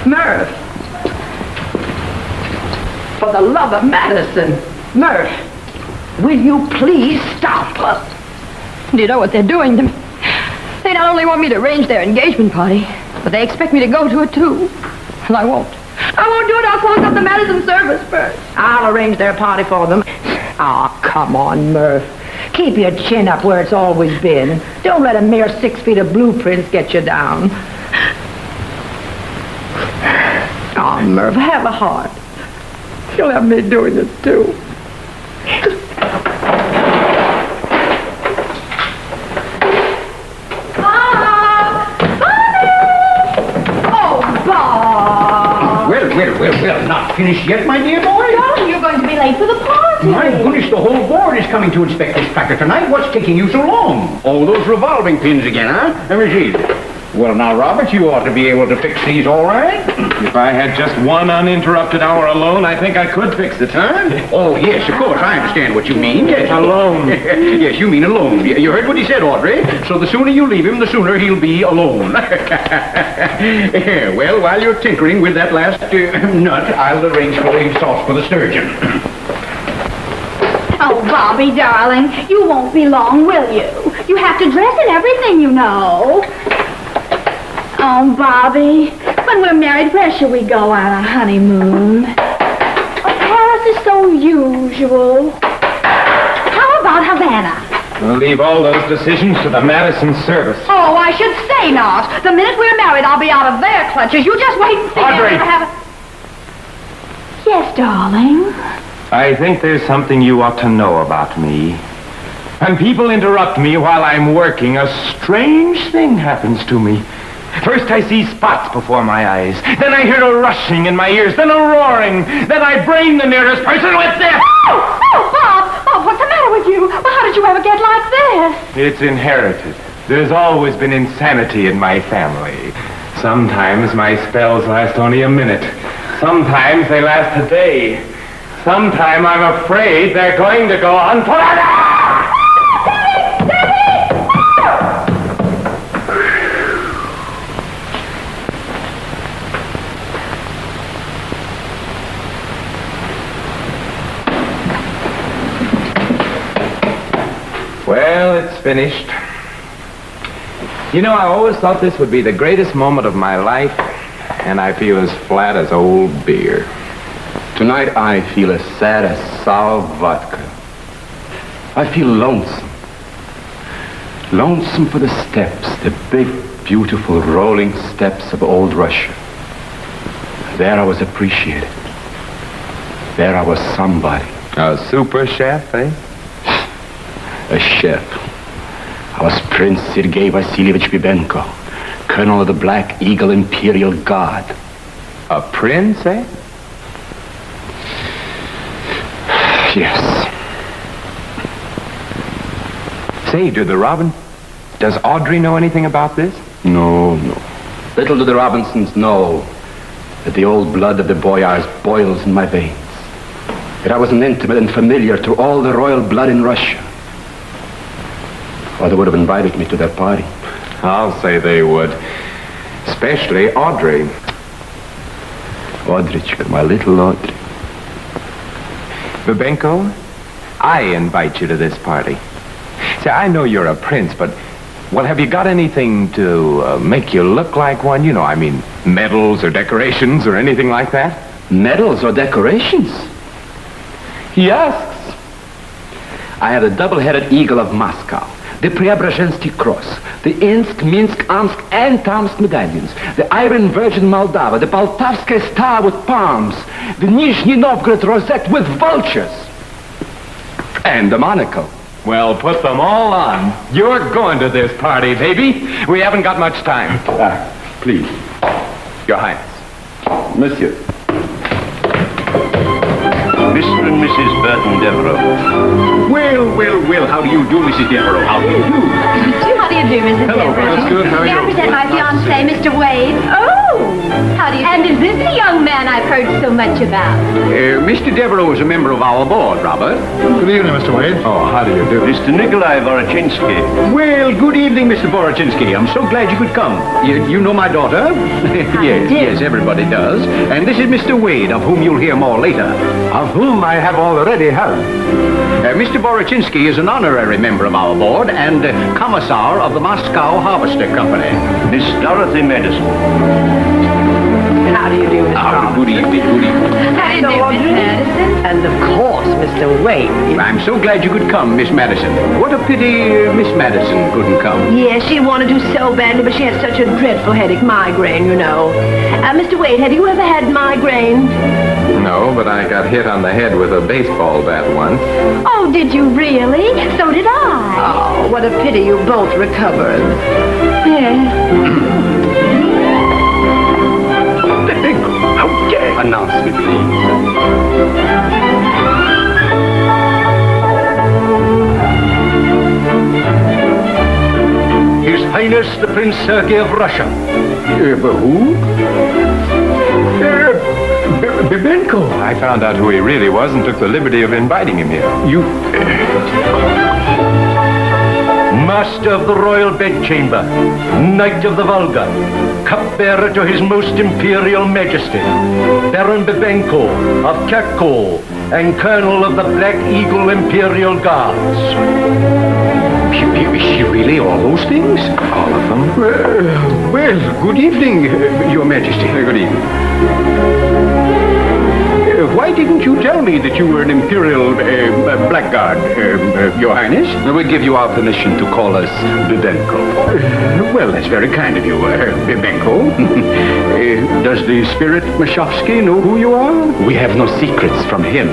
Murph! For the love of Madison! Murph! Will you please stop? Do you know what they're doing to me? They not only want me to arrange their engagement party, but they expect me to go to it too. And I won't. I won't do it. I'll close up the Madison service first. I'll arrange their party for them. Oh, come on, Murph. Keep your chin up where it's always been. Don't let a mere 6 feet of blueprints get you down. Oh, Murph, have a heart. You'll have me doing it, too. Well, not finished yet, my dear boy? Darling, you're going to be late for the party. My goodness, the whole board is coming to inspect this tractor tonight. What's taking you so long? Oh, those revolving pins again, huh? Let me see. Well, now, Robert, you ought to be able to fix these all right. If I had just 1 uninterrupted hour alone, I think I could fix it, huh? Oh, yes, of course. I understand what you mean. Yes. Alone. Yes, you mean alone. You heard what he said, Audrey. So the sooner you leave him, the sooner he'll be alone. Well, while you're tinkering with that last nut, I'll arrange for the sauce for the sturgeon. Oh, Bobby, darling, you won't be long, will you? You have to dress in everything, you know. Oh, Bobby, when we're married, where shall we go on a honeymoon? Oh, Paris is so usual. How about Havana? We'll leave all those decisions to the Madison service. Oh, I should say not. The minute we're married, I'll be out of their clutches. You just wait and see. Audrey! Yes, darling? I think there's something you ought to know about me. When people interrupt me while I'm working, a strange thing happens to me. First I see spots before my eyes. Then I hear a rushing in my ears. Then a roaring. Then I brain the nearest person with this. Oh, Bob! Bob, what's the matter with you? Well, how did you ever get like this? It's inherited. There's always been insanity in my family. Sometimes my spells last only a minute. Sometimes they last a day. Sometime I'm afraid they're going to go on forever! Well, it's finished. You know, I always thought this would be the greatest moment of my life, and I feel as flat as old beer. Tonight I feel as sad as sour vodka. I feel lonesome. Lonesome for the steps, the big, beautiful, rolling steps of old Russia. There I was appreciated. There I was somebody. A super chef, eh? A chef. I was Prince Sergei Vasilievich Bibenko, Colonel of the Black Eagle Imperial Guard. A prince, eh? Yes. Say, does Audrey know anything about this? No. Little do the Robinsons know that the old blood of the Boyars boils in my veins. That I was an intimate and familiar to all the royal blood in Russia. Or they would have invited me to their party. I'll say they would. Especially Audrey. Audreychka, my little Audrey. Bibenko, I invite you to this party. See, I know you're a prince, but Well, have you got anything to make you look like one? You know, I mean, medals or decorations or anything like that? Medals or decorations? He asks. I had a double-headed eagle of Moscow, the Preobrazhensky Cross, the Insk, Minsk, Omsk, and Tomsk medallions, the Iron Virgin Moldava, the Poltavskaya star with palms, the Nizhny Novgorod rosette with vultures, and the monocle. Well, put them all on. You're going to this party, baby. We haven't got much time. Please. Your Highness. Monsieur. Mr. and Mrs. Burton Devereux. Well, how do you do, Mrs. Devereaux? How do you do? How do you do, Mrs. Hello, Devereux? that's good. How are May I you? present my fiancé, Mr. Wade? Oh! How do you And is this the young man I've heard so much about? Mr. Devereaux is a member of our board, Robert. Good evening, Mr. Wade. Oh, how do you do? Mr. Nikolai Vorochinsky. Well, good evening, Mr. Vorochinsky. I'm so glad you could come. You know my daughter? Yes, everybody does. And this is Mr. Wade, of whom you'll hear more later. Of whom I have already heard. Mr. Vorochinsky is an honorary member of our board and commissar of the Moscow Harvester Company. Miss Dorothy Madison. How do you do, Mr. Robert? Good evening, good evening. How do you do, Miss Madison? And of course, Mr. Wade. I'm so glad you could come, Miss Madison. What a pity Miss Madison couldn't come. Yes, she wanted to so badly, but she had such a dreadful headache, migraine, you know. Mr. Wade, have you ever had migraine? No, but I got hit on the head with a baseball bat once. Oh, did you really? So did I. Oh, what a pity you both recovered. Yes. Announce me, please. His Highness the Prince Sergei of Russia. Who? Bibenko. I found out who he really was and took the liberty of inviting him here. You... Master of the Royal Bedchamber, Knight of the Volga, cupbearer to His Most Imperial Majesty, Baron Bibenko of Kharkov, and Colonel of the Black Eagle Imperial Guards. Is she really all those things? All of them? Well, good evening, Your Majesty. Good evening. Why didn't you tell me that you were an Imperial blackguard, Your Highness? We give you our permission to call us Bibenko. Well, that's very kind of you, Bibenko. Does the spirit Mashofsky know who you are? We have no secrets from him.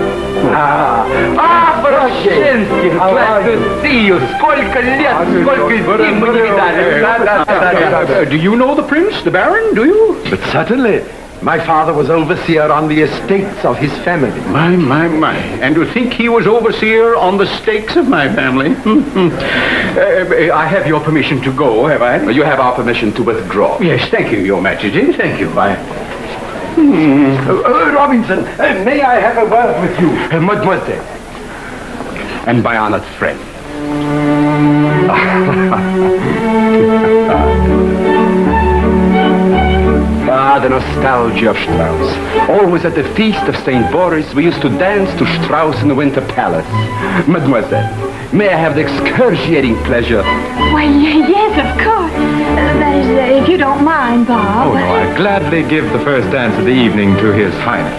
Vorochinsky, glad to see you. Сколько лет, сколько зим мы не видали. Do you know the prince, the baron, do you? But certainly. My father was overseer on the estates of his family. My. And to think he was overseer on the stakes of my family. I have your permission to go, have I? You have our permission to withdraw. Yes, thank you, Your Majesty. Thank you. Robinson, may I have a word with you? Mademoiselle. And my honored friend. The nostalgia of Strauss. Always at the feast of St. Boris, we used to dance to Strauss in the Winter Palace. Mademoiselle, may I have the excruciating pleasure? Why, yes, of course. That is, if you don't mind, Bob. Oh, no, I'd gladly give the first dance of the evening to His Highness.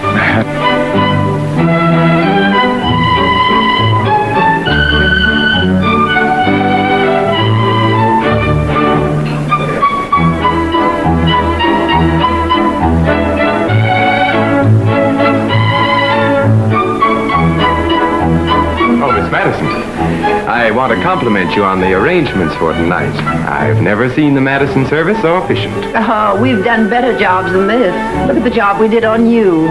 I want to compliment you on the arrangements for tonight. I've never seen the Madison service so efficient. Oh, we've done better jobs than this. Look at the job we did on you.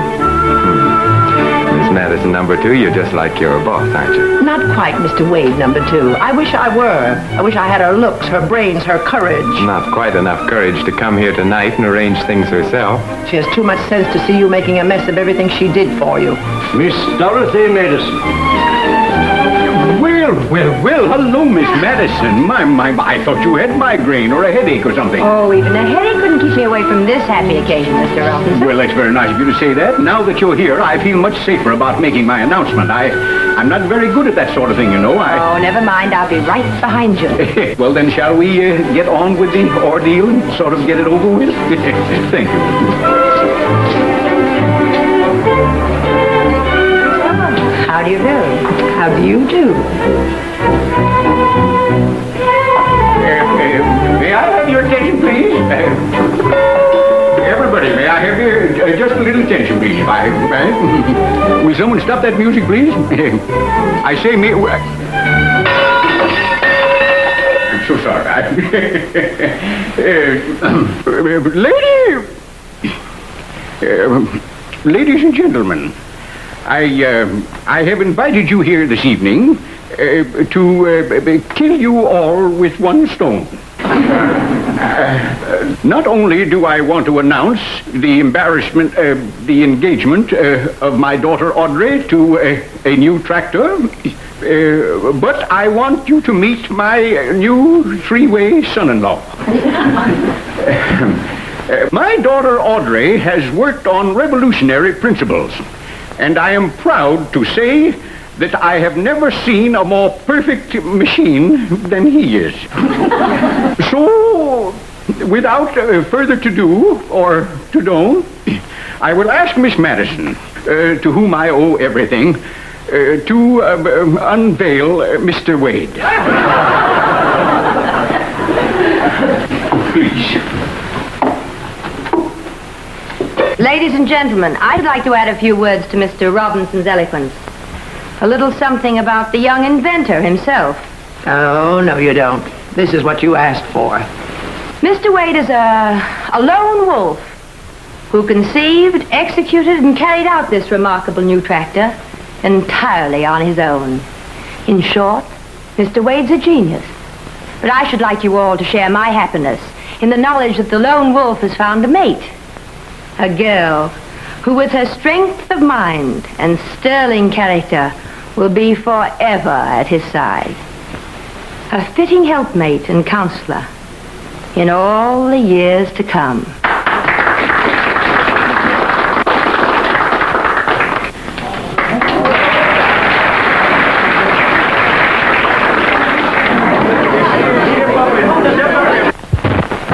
Miss Madison, number 2, you're just like your boss, aren't you? Not quite, Mr. Wade, number 2. I wish I were. I wish I had her looks, her brains, her courage. Not quite enough courage to come here tonight and arrange things herself. She has too much sense to see you making a mess of everything she did for you. Miss Dorothy Madison. Well, hello, Miss Madison. My, I thought you had migraine or a headache or something. Oh, even a headache would couldn't keep me away from this happy occasion, Mr. Robinson. Well, that's very nice of you to say that. Now that you're here, I feel much safer about making my announcement. I'm not very good at that sort of thing, you know. Oh, never mind. I'll be right behind you. Well, then, shall we get on with the ordeal and sort of get it over with? Thank you. How do you do? How do you do? May I have your attention, please? Everybody, may I have your just a little attention, please? Will someone stop that music, please? I say, I'm so sorry. Ladies and gentlemen, I have invited you here this evening to kill you all with one stone. Not only do I want to announce the engagement of my daughter Audrey to a new tractor, but I want you to meet my new three-way son-in-law. My daughter Audrey has worked on revolutionary principles, and I am proud to say that I have never seen a more perfect machine than he is. So, without further ado, I will ask Miss Madison, to whom I owe everything, to unveil Mr. Wade. Please. Ladies and gentlemen, I'd like to add a few words to Mr. Robinson's eloquence. A little something about the young inventor himself. Oh, no, you don't. This is what you asked for. Mr. Wade is a lone wolf who conceived, executed, and carried out this remarkable new tractor entirely on his own. In short, Mr. Wade's a genius. But I should like you all to share my happiness in the knowledge that the lone wolf has found a mate. A girl who, with her strength of mind and sterling character, will be forever at his side. A fitting helpmate and counselor in all the years to come.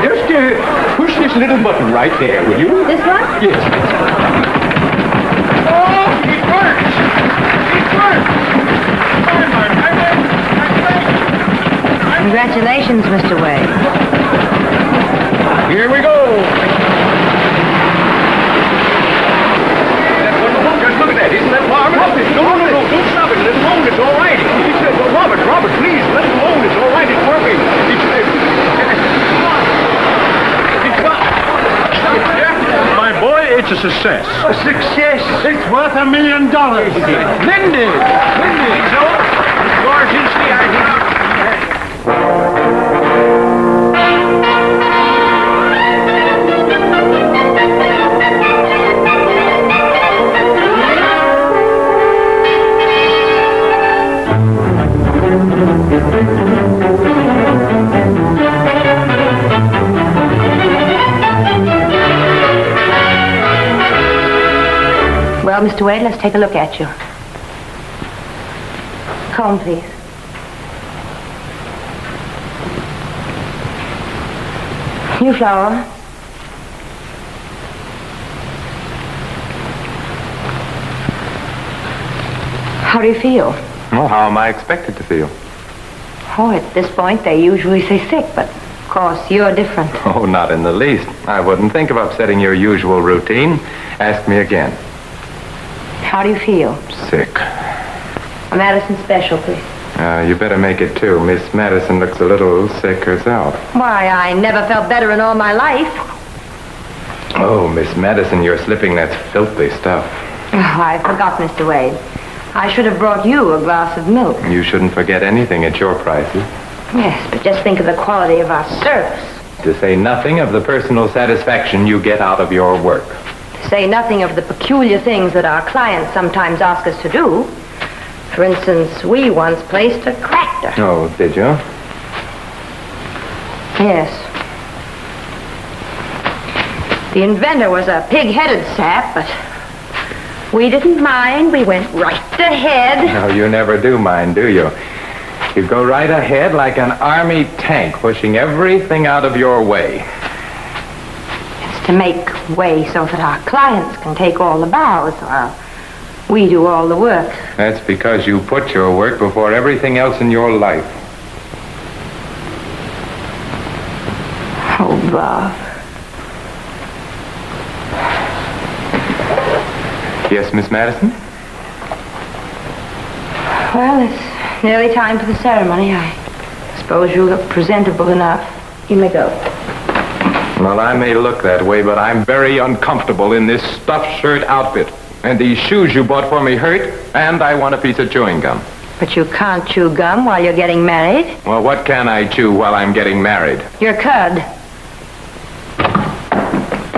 Just push this little button right there, will you? This one? Yes. Congratulations, Mr. Wade. Here we go. That's wonderful. Just look at that. Isn't that marvelous? No, don't stop it. Let it alone. It's all right. Robert, please, let it alone. It's all right. It's working. My boy, it's a success. A success? It's worth $1 million. Lindy. So, yours is the idea. Well, Mr. Wade, let's take a look at you. Comb, please. You, Flower. How do you feel? Well, how am I expected to feel? Oh, at this point, they usually say sick, but of course, you're different. Oh, not in the least. I wouldn't think of upsetting your usual routine. Ask me again. How do you feel? Sick. A Madison special, please. You better make it two. Miss Madison looks a little sick herself. Why, I never felt better in all my life. Oh, Miss Madison, you're slipping that filthy stuff. Oh, I forgot, Mr. Wade. I should have brought you a glass of milk. You shouldn't forget anything at your prices. Yes, but just think of the quality of our service. To say nothing of the personal satisfaction you get out of your work. To say nothing of the peculiar things that our clients sometimes ask us to do. For instance, we once placed a tractor. Oh, did you? Yes. The inventor was a pig-headed sap, but we didn't mind. We went right ahead. No, you never do mind, do you? You go right ahead like an army tank, pushing everything out of your way. It's to make way so that our clients can take all the bows while we do all the work. That's because you put your work before everything else in your life. Oh, Bob. Yes, Miss Madison? Well, it's nearly time for the ceremony. I suppose you look presentable enough. You may go. Well, I may look that way, but I'm very uncomfortable in this stuffed shirt outfit. And these shoes you bought for me hurt, and I want a piece of chewing gum. But you can't chew gum while you're getting married. Well, what can I chew while I'm getting married? Your cud.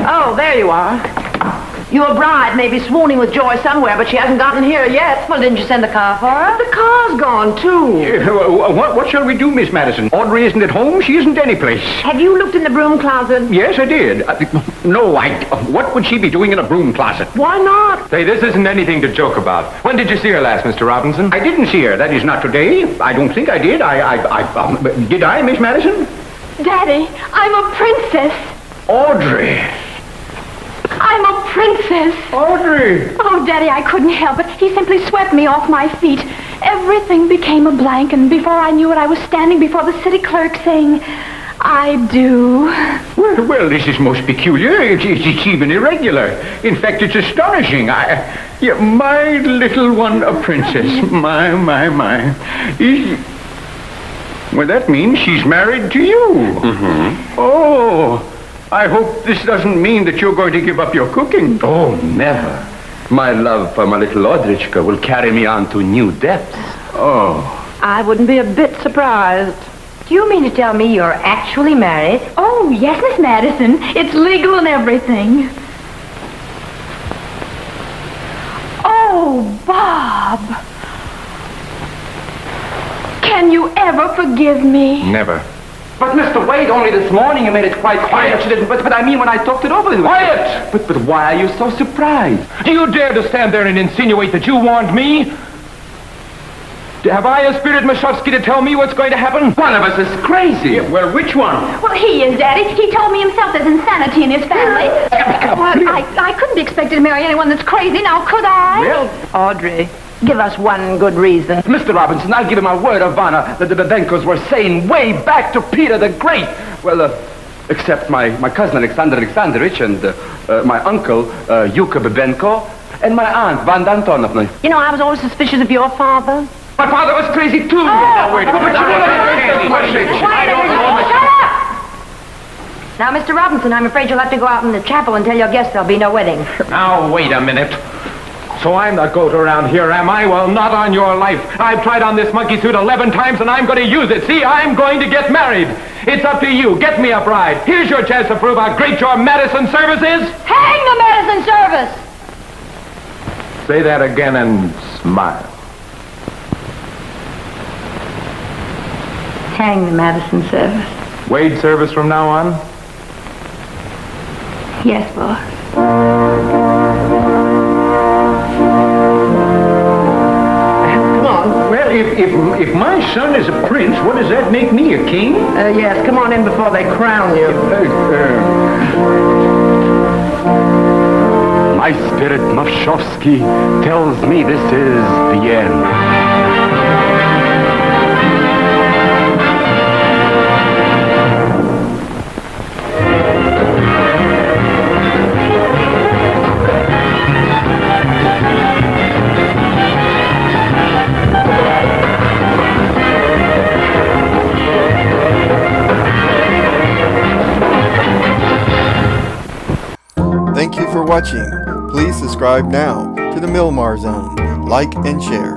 Oh, there you are. Your bride may be swooning with joy somewhere, but she hasn't gotten here yet. Well, didn't you send the car for her? The car's gone, too. What shall we do, Miss Madison? Audrey isn't at home. She isn't anyplace. Have you looked in the broom closet? Yes, I did. No, what would she be doing in a broom closet? Why not? Say, this isn't anything to joke about. When did you see her last, Mr. Robinson? I didn't see her. That is not today. I don't think I did. Did I, Miss Madison? Daddy, I'm a princess. Audrey. I'm a princess. Audrey. Oh, Daddy, I couldn't help it. He simply swept me off my feet. Everything became a blank, and before I knew it, I was standing before the city clerk saying, I do. Well, this is most peculiar. It's even irregular. In fact, it's astonishing. My little one, a princess. My. Well, that means she's married to you. Mm-hmm. Oh, I hope this doesn't mean that you're going to give up your cooking. Oh, never. My love for my little Audrichka will carry me on to new depths. Oh. I wouldn't be a bit surprised. Do you mean to tell me you're actually married? Oh, yes, Miss Madison. It's legal and everything. Oh, Bob. Can you ever forgive me? Never. But, Mr. Wade, only this morning you made it quite quiet. She didn't. But I mean when I talked it over with you. Quiet! But why are you so surprised? Do you dare to stand there and insinuate that you warned me? Have I inspired Mashofsky to tell me what's going to happen? One of us is crazy. Yeah, well, which one? Well, he is, Daddy. He told me himself there's insanity in his family. Well, I couldn't be expected to marry anyone that's crazy, now could I? Well, Audrey, give us one good reason. Mr. Robinson, I'll give him my word of honor that the Bebenkos were sane way back to Peter the Great. Well, except my cousin Alexander Alexandrovich and my uncle Yuka Bebenko and my aunt Vanda Antonovna. You know, I was always suspicious of your father. My father was crazy too. Now, wait a minute. Shut up! Now, Mr. Robinson, I'm afraid you'll have to go out in the chapel and tell your guests there'll be no wedding. Now, wait a minute. So I'm the goat around here, am I? Well, not on your life. I've tried on this monkey suit 11 times, and I'm going to use it. See, I'm going to get married. It's up to you. Get me a bride. Here's your chance to prove how great your Madison service is. Hang the Madison service! Say that again and smile. Hang the Madison service. Wade service from now on? Yes, boss. Come on. Well, if my son is a prince, what does that make me, a king? Yes, come on in before they crown you. My spirit, Mavshovsky, tells me this is the end. Thank you for watching. Please subscribe now to the Milmar Zone. Like and share.